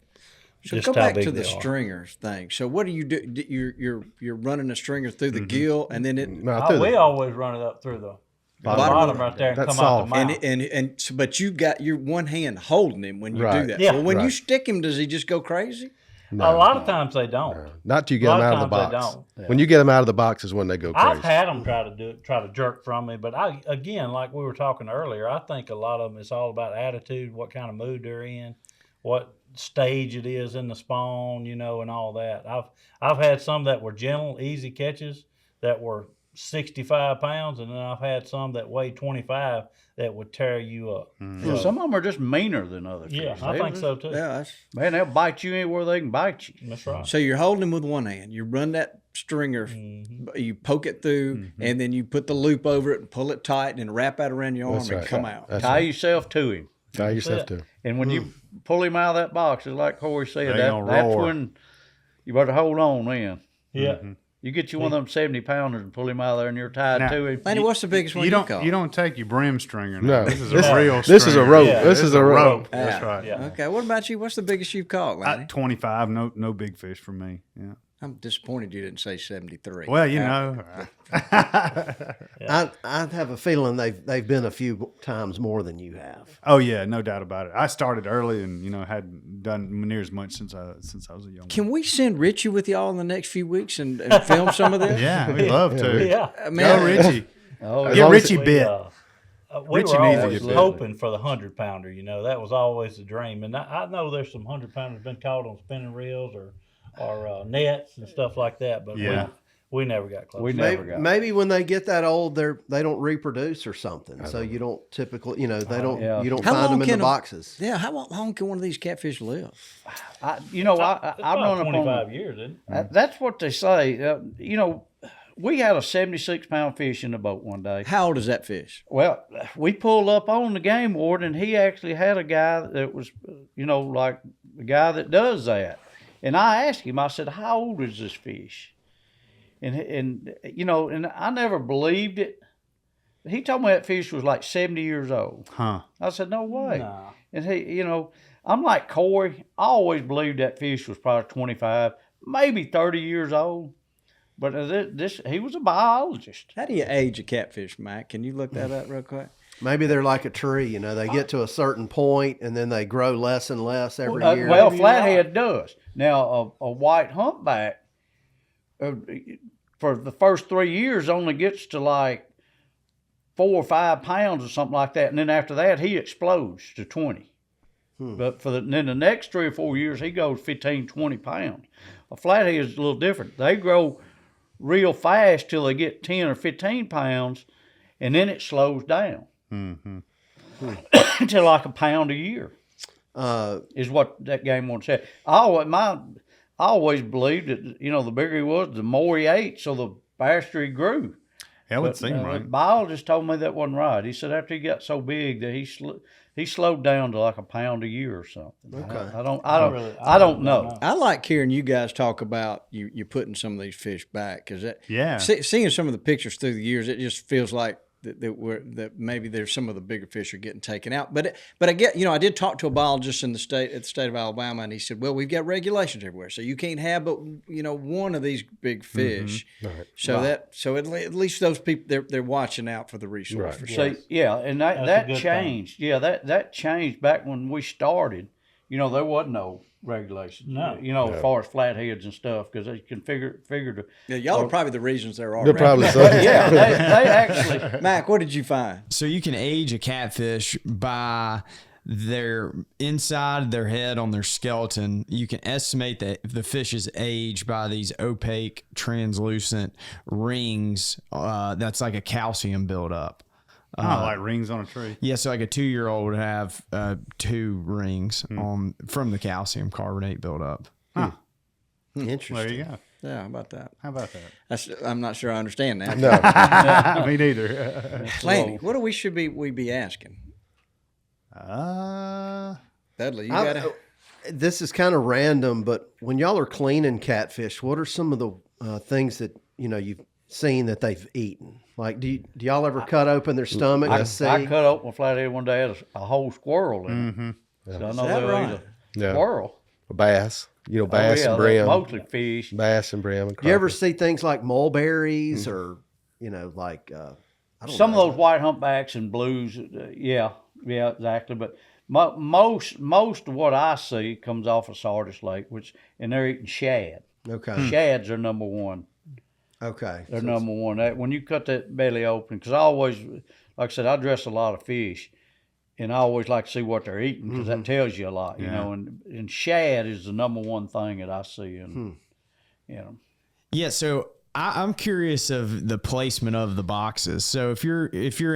C: So
B: just
C: go
B: how
C: back
B: big
C: to the
B: they are.
C: stringers thing. So what do you do? You're running a stringer through the gill, and then it.
F: No, through
B: We
F: the
B: always run it up through the
C: Bottom
B: bottom right there and
F: That's
B: come out
F: soft.
B: the mouth.
C: But you got your one hand holding him when you do
F: Right.
C: that.
B: Yeah.
C: Well, when you
F: Right.
C: stick him, does he just go crazy?
B: A lot of times they don't.
F: not till you get
B: A lot
F: them out
B: of
F: of the
B: times they
F: box.
B: don't.
F: When you get them out of the box is when they go crazy.
B: I've had them try to jerk from me, but again, like we were talking earlier, I think a lot of them, it's all about attitude, what kind of mood they're in, what stage it is in the spawn, and all that. I've had some that were gentle, easy catches that were 65 pounds, and then I've had some that weigh 25 that would tear you up.
G: Yeah, some of them are just meaner than other fish.
B: Yeah, I think so too.
C: Yeah,
G: Man, they'll bite you anywhere they can bite you.
B: That's right.
C: so you're holding him with one hand. You run that stringer, you poke it through, and then you put the loop over it and pull it tight, and then wrap that around your arm
F: That's
C: and
F: right.
C: come out.
F: That's
G: Tie yourself to him.
F: Tie yourself to.
G: And when you pull him out of that box, it's like Corey said,
D: They
G: that's
D: gonna roar.
G: when you better hold on then.
B: Yeah.
G: You get you one of them 70-pounders and pull him out of there and you're tied
D: Now,
G: to him.
C: Lanny, what's the biggest one
D: You don't
C: caught?
D: you don't take your brim stringer.
F: No.
D: This is a real.
F: This is a
D: stringer.
F: rope.
B: Yeah,
F: This is a rope.
D: That's right.
B: Yeah.
C: Okay, what about you? What's the biggest you've caught, Lanny?
D: 25. No big fish for me. Yeah.
C: I'm disappointed you didn't say 73.
D: Well, you know.
E: I have a feeling they've been a few times more than you have.
D: Oh yeah, no doubt about it. I started early and hadn't done near as much since I was a young.
C: Can we send Richie with y'all in the next few weeks and film some of this?
D: Yeah, we'd love to.
B: Yeah.
D: Go Richie.
G: Oh,
D: Get Richie
B: We,
D: bit.
B: we
D: Richie
B: were
D: needs to
B: always
D: get bit.
B: hoping for the 100-pounder. That was always the dream. And I know there's some 100-pounders been caught on spinning reels or nets and stuff like that, but
D: Yeah.
B: we never got close.
G: We never got.
E: Maybe when they get that old, they don't reproduce or something. So you don't typically, they don't.
G: Yeah.
E: You don't
C: How
E: find
C: long
E: them in
C: can
E: the
C: a-
E: boxes.
C: Yeah, how long can one of these catfish live?
G: I
B: It's
G: run
B: about
G: up
B: 25
G: on.
B: years, isn't it?
G: That's what they say. We had a 76-pound fish in the boat one day.
C: How old is that fish?
G: Well, we pulled up on the game warden, and he actually had a guy that was, like the guy that does that. And I asked him, I said, how old is this fish? And I never believed it. He told me that fish was like 70 years old.
D: Huh.
G: I said, no way.
B: Nah.
G: And he, I'm like Corey. I always believed that fish was probably 25, maybe 30 years old. But he was a biologist.
C: How do you age a catfish, Mike? Can you look that up real quick?
E: Maybe they're like a tree. They get to a certain point and then they grow less and less every year.
G: Well, flathead does. Now, a white humpback, for the first 3 years, only gets to like 4 or 5 pounds or something like that. And then after that, he explodes to 20. But then the next 3 or 4 years, he goes 15, 20 pounds. A flathead is a little different. They grow real fast till they get 10 or 15 pounds, and then it slows down to like a pound a year. Is what that game one said. I always believed that the bigger he was, the more he ate, so the faster he grew.
D: That would seem
G: The
D: right.
G: biologist told me that wasn't right. He said after he got so big that he slowed down to like a pound a year or something.
E: Okay.
G: I don't know.
C: I like hearing you guys talk about you putting some of these fish back because
D: Yeah.
C: seeing some of the pictures through the years, it just feels like that maybe there's some of the bigger fish are getting taken out. But I get I did talk to a biologist in the state of Alabama, and he said, well, we've got regulations everywhere, so you can't have but one of these big fish.
F: Right.
C: So at least those people they're watching out for the resource.
F: Right.
C: For sure.
G: So yeah, and
B: That's a
G: that
B: good
G: changed. Yeah, that changed back when we started. There wasn't no regulations.
B: No.
G: As far as flatheads and stuff, because they can figure to.
C: Yeah, y'all are probably the reasons there are.
F: They're probably so.
G: Yeah, they actually.
C: Mac, what did you find?
J: So you can age a catfish by their inside their head on their skeleton. You can estimate the fish's age by these opaque, translucent rings. That's like a calcium buildup.
D: Like rings on a tree.
J: Yeah, so like a 2-year-old would have 2 rings from the calcium carbonate buildup.
E: Interesting.
D: There you go.
C: Yeah, how about that?
D: How about that?
C: I'm not sure I understand that.
F: No.
D: Me neither.
C: Lanny, what do we be asking? Dudley, you got to.
E: This is kind of random, but when y'all are cleaning catfish, what are some of the things that you've seen that they've eaten? Like, do y'all ever cut open their stomach to see?
G: I cut open a flathead one day, had a whole squirrel in it. So I know they'll eat a squirrel.
F: Bass. Bass and brim.
G: Mostly fish.
F: Bass and brim and
E: Do you ever
F: crappie.
E: see things like mulberries or, like, I don't
G: Some
E: know.
G: of those white humpbacks and blues, yeah, exactly. But most of what I see comes off of Sardis Lake, and they're eating shad.
E: Okay.
G: Shads are number one.
E: Okay.
G: They're number one. When you cut that belly open, because I always, like I said, I dress a lot of fish, and I always like to see what they're eating because that tells you a lot, and shad is the number one thing that I see, and
J: Yeah, so I'm curious of the placement of the boxes. So if you're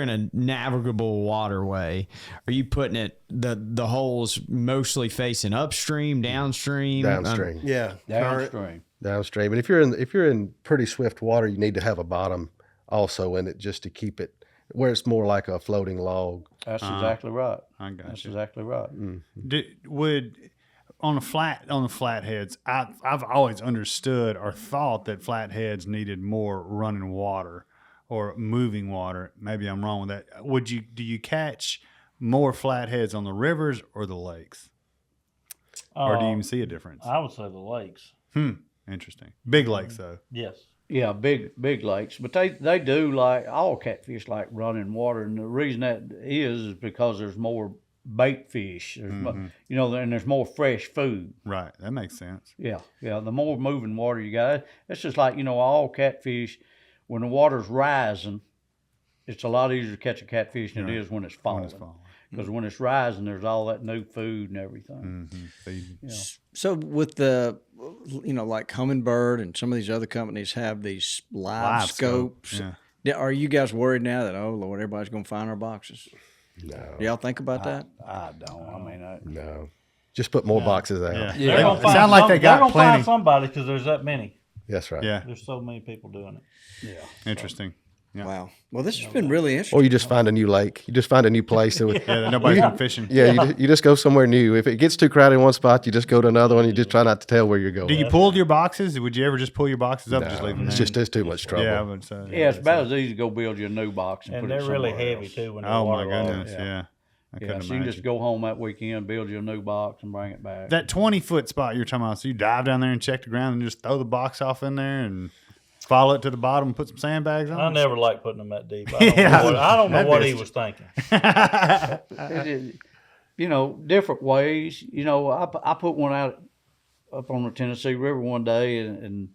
J: in a navigable waterway, are you putting it the holes mostly facing upstream, downstream?
F: Downstream.
E: Yeah.
G: Downstream.
F: Downstream. And if you're in pretty swift water, you need to have a bottom also in it just to keep it where it's more like a floating log.
G: That's exactly right.
D: I got
G: That's
D: you.
G: exactly right.
D: Would on the flatheads, I've always understood or thought that flatheads needed more running water or moving water. Maybe I'm wrong with that. Do you catch more flatheads on the rivers or the lakes, or do you even see a difference?
B: I would say the lakes.
D: Interesting. Big lakes though.
B: Yes.
G: Yeah, big lakes, but they do like all catfish like running water, and the reason that is because there's more bait fish, there's and there's more fresh food.
D: Right, that makes sense.
G: Yeah. The more moving water you got, it's just like all catfish. When the water's rising, it's a lot easier to catch a catfish than it is when it's falling. Because when it's rising, there's all that new food and everything.
C: So with the, like Humminbird and some of these other companies have these live scopes. Yeah. Are you guys worried now that, oh, Lord, everybody's going to find our boxes?
F: No.
C: Do y'all think about that?
G: I don't. I mean,
F: No. Just put more boxes out.
D: Yeah.
B: They're gonna
D: It sounds like they got
B: they're gonna
D: plenty.
B: find somebody because there's that many.
F: That's right.
D: Yeah.
B: There's so many people doing it.
G: yeah.
D: Interesting. Yeah.
C: Wow. Well, this has been really interesting.
F: Or you just find a new lake. You just find a new place.
D: Yeah, nobody's been fishing.
F: Yeah, you just go somewhere new. If it gets too crowded in one spot, you just go to another one. You just try not to tell where you're going.
D: Do you pull your boxes? Would you ever just pull your boxes up and just leave them
F: It's
D: there?
F: just too much trouble.
D: Yeah, I would say.
G: Yeah, it's about as easy to go build you a new box and
B: And
G: put it
B: they're really
G: somewhere
B: heavy
G: else.
B: too when they're
D: Oh my
B: waterlogged.
D: goodness, yeah. I couldn't
G: So you can just
D: imagine.
G: go home that weekend, build you a new box, and bring it back.
D: That 20-foot spot you're talking about, so you dive down there and check the ground and just throw the box off in there and follow it to the bottom and put some sandbags on
B: I
D: it?
B: never liked putting them that deep. I don't know what he was thinking.
G: It is, different ways. I put one out up on the Tennessee River one day, and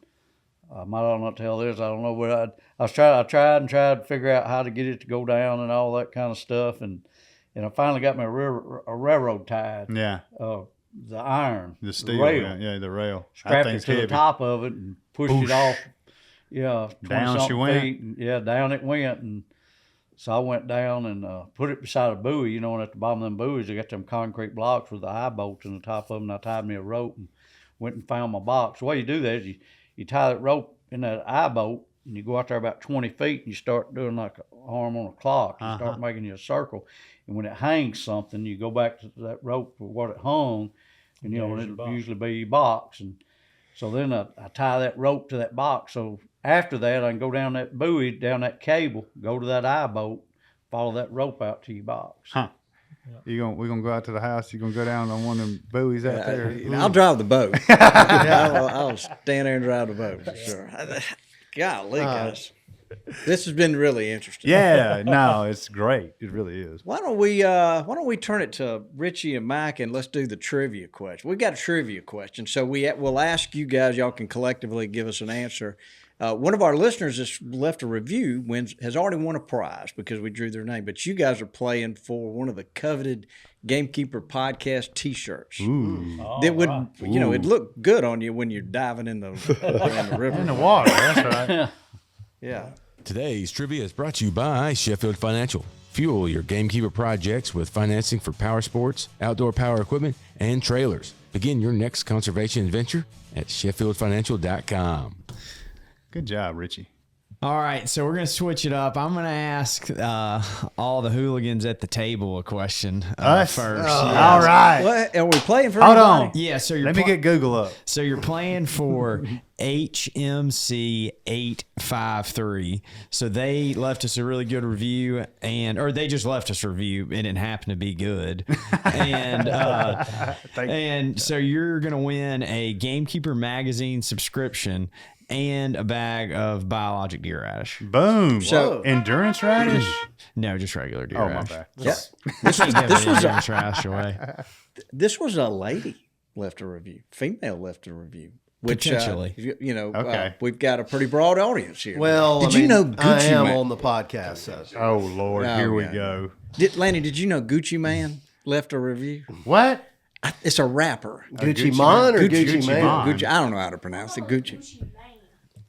G: I might not tell this. I don't know, but I tried to figure out how to get it to go down and all that kind of stuff, and I finally got me a railroad tied.
D: Yeah.
G: The iron,
D: The steel.
G: rail,
D: Yeah, the rail. That
G: strapped it
D: thing's
G: to the
D: heavy.
G: top of it and pushed it off. Yeah,
D: Down she
G: 20-something
D: went.
G: feet. And, yeah, down it went, and so I went down and put it beside a buoy. And at the bottom of them buoys, they got them concrete blocks with the eye bolts in the top of them. And I tied me a rope and went and found my box. The way you do that is you tie that rope in that eye bolt, and you go out there about 20 feet, and you start doing like an arm on a clock. You start making you a circle, and when it hangs something, you go back to that rope for what it hung, and it'll usually be your box. And so then I tie that rope to that box. So after that, I can go down that buoy, down that cable, go to that eye bolt, follow that rope out to your box.
D: Huh. We're gonna go out to the house. You're gonna go down on one of them buoys out there.
C: I'll drive the boat. I'll stand there and drive the boat for sure. Golly, guys. This has been really interesting.
D: Yeah, no, it's great. It really is.
C: Why don't we turn it to Richie and Mike and let's do the trivia question. We got a trivia question, so we'll ask you guys. Y'all can collectively give us an answer. One of our listeners has left a review. Has already won a prize because we drew their name. But you guys are playing for one of the coveted Gamekeeper podcast T-shirts.
D: Ooh.
C: That would it'd look good on you when you're diving in the river.
D: In the water, that's right.
C: Yeah.
I: Today's trivia is brought to you by Sheffield Financial. Fuel your Gamekeeper projects with financing for power sports, outdoor power equipment, and trailers. Begin your next conservation adventure at SheffieldFinancial.com.
D: Good job, Richie.
J: All right, so we're going to switch it up. I'm going to ask all the hooligans at the table a question
D: Us?
J: first.
D: All right.
C: What are we playing for?
D: Hold
C: anybody?
D: on.
J: Yeah, so
D: Let me get Google up.
J: So you're playing for HMC 853. So they left us a really good review, or they just left us a review. It didn't happen to be good. And so you're going to win a Gamekeeper magazine subscription and a bag of biologic deer radish.
D: Boom.
C: So-
D: endurance radish?
J: No, just regular deer
D: Oh, my
J: radish.
D: bad.
C: Yeah.
J: This was endurance radish away.
C: This was a lady left a review. Female left a review. Which,
J: Potentially.
D: Okay.
C: We've got a pretty broad audience here.
E: Well,
C: did you know Gucci
E: I am
C: Man?
E: on the podcast, so.
D: Oh, Lord.
C: Oh,
D: Here we
C: yeah.
D: go.
C: Lanny, did you know Gucci Man left a review?
D: What?
C: It's a rapper.
E: Gucci Man or Gucci
D: Gucci
E: Man?
D: Man.
C: Gucci. I don't know how to pronounce it. Gucci.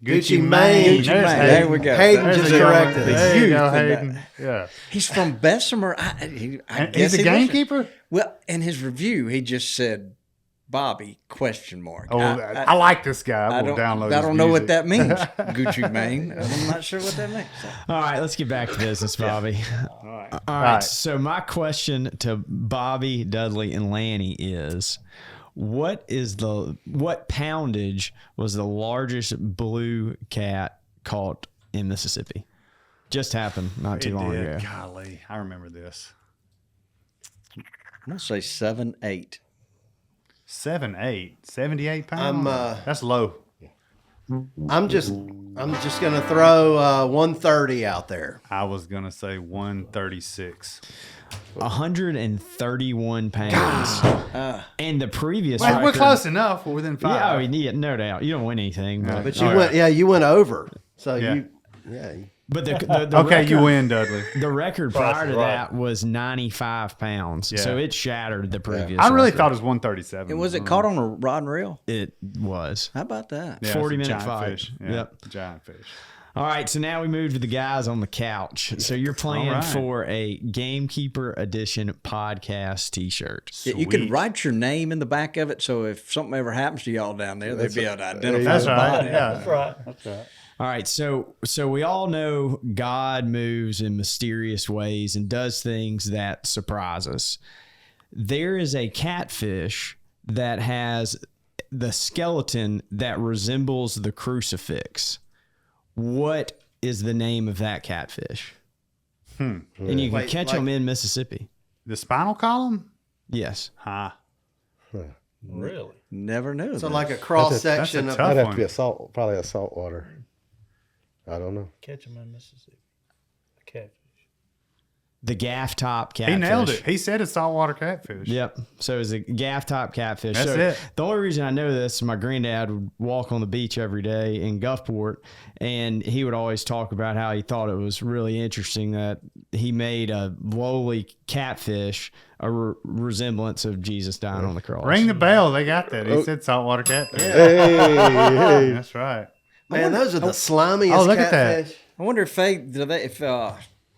E: Gucci Mane.
C: There we go.
E: Hayden just corrected us.
D: There you go, Hayden. Yeah.
C: He's from Bessemer. I
D: And
C: guess
D: he's a
C: he was.
D: gamekeeper?
C: Well, in his review, he just said Bobby ?
D: Oh, I like this guy. I will download
C: I don't know what
D: music.
C: that means. Gucci Mane. I'm not sure what that means.
J: All right, let's get back to business, Bobby. All right. So my question to Bobby, Dudley, and Lanny is, what poundage was the largest blue cat caught in Mississippi? Just happened not too long ago.
D: Golly, I remember this.
C: I'm gonna say 7-8.
D: 7-8, 78 pounds. That's low.
E: I'm just gonna throw 130 out there.
D: I was gonna say 136.
J: 131 pounds. And the previous record,
D: we're close enough. We're within 5.
J: Yeah, no doubt. You don't win anything,
E: But you went over. So
D: Yeah.
J: But the
D: Okay,
J: record,
D: you win, Dudley.
J: The record prior to that was 95 pounds, so
D: Yeah.
J: it shattered the previous.
D: I really
J: record.
D: thought it was 137.
C: And was it caught on a rod and reel?
J: It was.
C: How about that?
D: Yeah,
J: 40-minute
D: giant
J: fight.
D: Fish. Yeah,
J: Yep.
D: giant fish.
J: All right, so now we move to the guys on the couch. So you're playing
D: All right.
J: for a Gamekeeper Edition podcast T-shirt.
C: You can write your name in the back of it, so if something ever happens to y'all down there, they'd be able to identify
D: That's
C: the
D: right.
C: body.
D: Yeah.
B: That's right.
G: That's right.
J: All right, so we all know God moves in mysterious ways and does things that surprise us. There is a catfish that has the skeleton that resembles the crucifix. What is the name of that catfish? And you can catch them in Mississippi.
D: The spinal column?
J: Yes.
D: Huh.
B: Really?
C: Never knew.
E: So
C: that.
E: like a cross section
D: that's
E: of.
D: a tough
F: That'd have
D: one.
F: to be probably a saltwater. I don't know.
B: Catch them in Mississippi. A catfish.
J: The gaff top catfish.
D: He nailed it. He said it's saltwater catfish.
J: Yep. So it's a gaff top catfish.
D: That's
J: so
D: it.
J: The only reason I know this is my granddad would walk on the beach every day in Gulfport, and he would always talk about how he thought it was really interesting that he made a lowly catfish a resemblance of Jesus dying on the cross.
D: Ring the bell. They got that. He said saltwater catfish.
F: Hey,
D: That's right.
E: Man, those are the slimiest
D: Oh, look at that.
E: catfish.
C: I wonder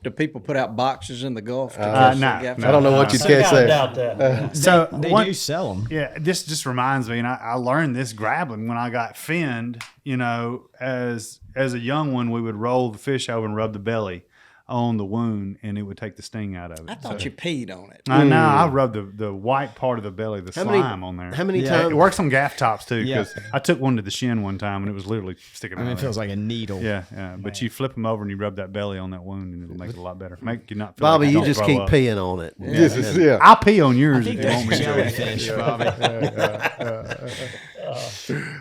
C: do people put out boxes in the Gulf? To
D: no,
C: gaff-
D: no.
F: I don't know what you'd
B: I
F: catch there.
B: doubt that.
D: So
J: They
D: what-
J: do sell them.
D: Yeah, this just reminds me, and I learned this grabbling when I got finned. You know, as a young one, we would roll the fish over and rub the belly on the wound, and it would take the sting out of it.
C: I thought you peed on it.
D: I know. I rubbed the white part of the belly, the
E: How many-
D: slime on there.
E: How many
J: Yeah.
E: times?
D: It works on gaff tops too,
J: Yeah.
D: because I took one to the shin one time, and it was literally sticking
J: I
D: out.
J: mean, it
D: of
J: feels
D: there.
J: like a needle.
D: Yeah. But you flip them over and you rub that belly on that wound, and it'll make it a lot better. Make you not feel
E: Bobby,
D: like
E: you
D: don't
E: just
D: throw
E: keep
D: up.
E: peeing on it.
F: Yeah.
D: I'll pee on yours
J: I
D: if
J: think
D: you want me
J: that's
D: to.
J: jellyfish, Bobby.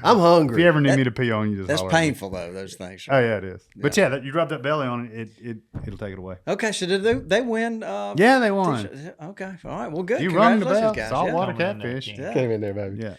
E: I'm hungry.
D: If you ever need me to pee on you, just
C: That's
D: holler at me.
C: painful though. Those things.
D: Oh yeah, it is. But yeah, you rub that belly on it, it'll take it away.
C: Okay, so did they win?
D: Yeah, they won.
C: Okay, all right. Well, good.
D: You rung the
C: Congratulations,
D: bell.
C: guys.
D: Saltwater
B: Yeah.
D: catfish.
C: Yeah.
F: Came in there, baby.
D: Yeah.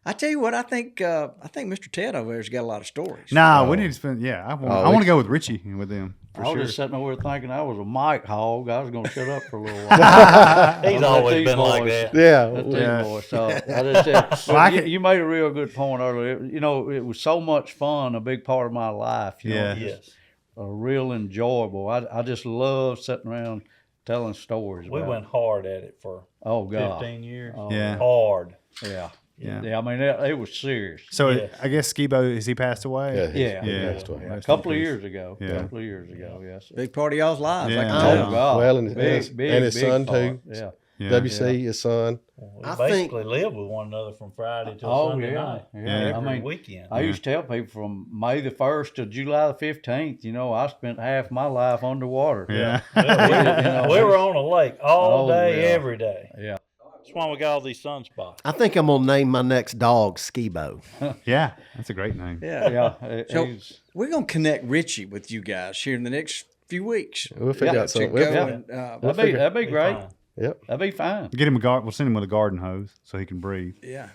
C: I tell you what, I think Mr. Ted over there's got a lot of stories.
D: Nah, we need to spend. Yeah, I want to go with Richie and with them for
G: I was
D: sure.
G: just sitting over thinking I was a mic hog. I was going to shut up for a little while.
B: He's always been like that.
F: Yeah.
G: That's
D: Yeah.
G: boy. So I just said,
D: Well, I
G: you,
D: can-
G: you made a real good point earlier. You know, it was so much fun, a big part of my life. You
D: Yeah.
G: know,
B: Yes.
G: real enjoyable. I just love sitting around telling stories.
B: We
G: about
B: went
G: it.
B: hard at it for
G: Oh God.
B: 15 years.
D: Yeah.
B: Hard.
G: Yeah.
D: Yeah.
G: I mean, it was serious.
D: So
B: Yes.
D: I guess Skibo, has he passed away?
F: Yeah.
G: Yeah.
D: Yeah.
F: Passed away.
G: A couple of years ago.
D: Yeah.
G: A couple of years ago. Yes.
C: Big part of y'all's lives. I
D: Yeah.
C: can
G: Oh
C: tell.
G: God.
F: Well, and his
G: big
F: son,
G: part.
F: too.
G: Yeah.
D: Yeah.
F: WC, his son.
B: We
E: I
B: basically lived with one another from Friday till
G: Oh
B: Sunday
G: yeah.
B: night.
G: Yeah.
D: Yeah.
G: I
B: Every
G: mean,
B: weekend.
G: I used to tell people from May the 1st to July the 15th, you know, I spent half my life underwater.
D: Yeah.
B: Yeah, we were on a lake all
G: Oh,
B: day,
G: yeah.
B: every day.
G: Yeah.
B: That's why we got all these sunspots.
E: I think I'm gonna name my next dog Skibo.
D: Yeah. That's a great name.
C: Yeah.
G: Yeah.
C: So
G: he's-
C: we're gonna connect Richie with you guys here in the next few weeks.
F: We'll figure out
C: To
F: something.
C: go
F: We'll
C: and,
G: that'd be great.
B: Fine.
F: Yep.
G: That'd be fine.
D: Get him we'll send him with a garden hose so he can breathe.
C: yeah,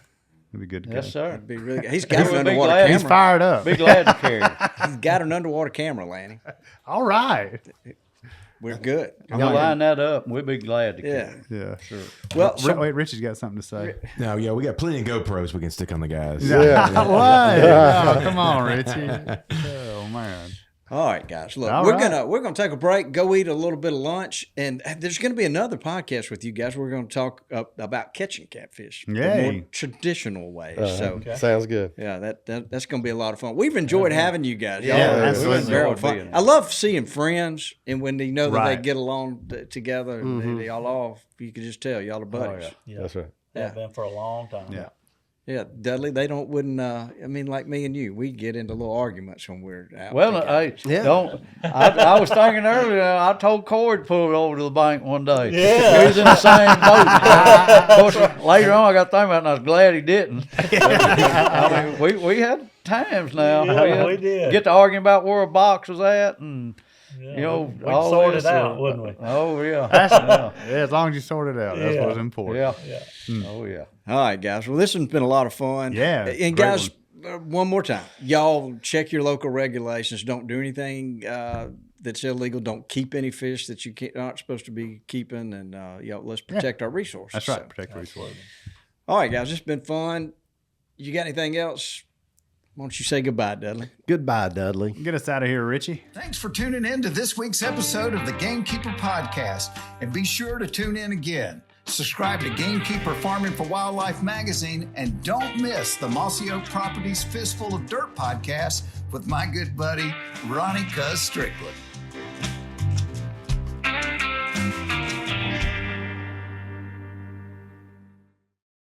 D: It'd be good to
G: Yes,
D: go.
G: sir.
C: that'd be really good. He's got an
G: would be
C: underwater
G: glad.
D: He's
C: camera.
D: fired up.
G: Be glad to carry.
C: He's got an underwater camera, Lanny.
D: All right.
C: we're good.
G: You line that up, and we'll be glad to carry.
D: Yeah.
G: Sure.
C: Well,
D: Wait, Richie's got something to say.
K: No, yeah, we got plenty of GoPros we can stick on the guys.
D: Yeah. What? Oh, come on, Richie. Oh man.
C: all right, guys. Look,
D: All
C: we're
D: right.
C: gonna take a break, go eat a little bit of lunch, and there's gonna be another podcast with you guys. We're gonna talk about catching catfish the
D: Yay.
C: more traditional way. So
F: Sounds good.
C: yeah, that's gonna be a lot of fun. We've enjoyed having you guys.
D: Yeah,
C: Y'all,
D: absolutely.
C: it's been very
G: Enjoyed
C: fun.
G: being here.
C: I love seeing friends, and when they know that
D: Right.
C: they get along together, and they all you can just tell y'all are buddies.
B: Yeah.
F: That's right.
B: Have been for a long time.
D: Yeah.
C: Yeah, Dudley, they wouldn't. I mean, like me and you, we get into little arguments when we're out.
G: Well,
C: together.
G: hey, don't. I was thinking earlier. I told Corey to pull it over to the bank one day.
B: Yeah.
G: He was in the same boat. Of course, later on, I got to think about it, and I was glad he didn't. I mean, we had times now.
B: Yeah, we did.
G: Get to arguing about where a box was at, and you know,
B: we'd
G: all
B: sort
G: this,
B: it out, wouldn't we?
G: Oh yeah.
D: Yeah, as long as you sort it out, that's
B: Yeah.
D: what's important.
G: Yeah. Oh yeah.
C: All right, guys. Well, this has been a lot of fun.
D: Yeah,
C: and
D: great
C: guys, one more time, y'all check your local regulations. Don't do anything that's illegal. Don't keep any fish that you aren't supposed to be keeping, and let's protect our resources.
D: That's right.
C: So,
D: Protect the resources.
C: all right, guys. It's been fun. You got anything else? Why don't you say goodbye, Dudley?
E: Goodbye, Dudley.
D: Get us out of here, Richie.
A: Thanks for tuning in to this week's episode of the Gamekeeper Podcast. And be sure to tune in again. Subscribe to Gamekeeper Farming for Wildlife magazine. And don't miss the Mossy Oak Properties Fistful of Dirt podcast with my good buddy, Ronnie Cuz Strickland.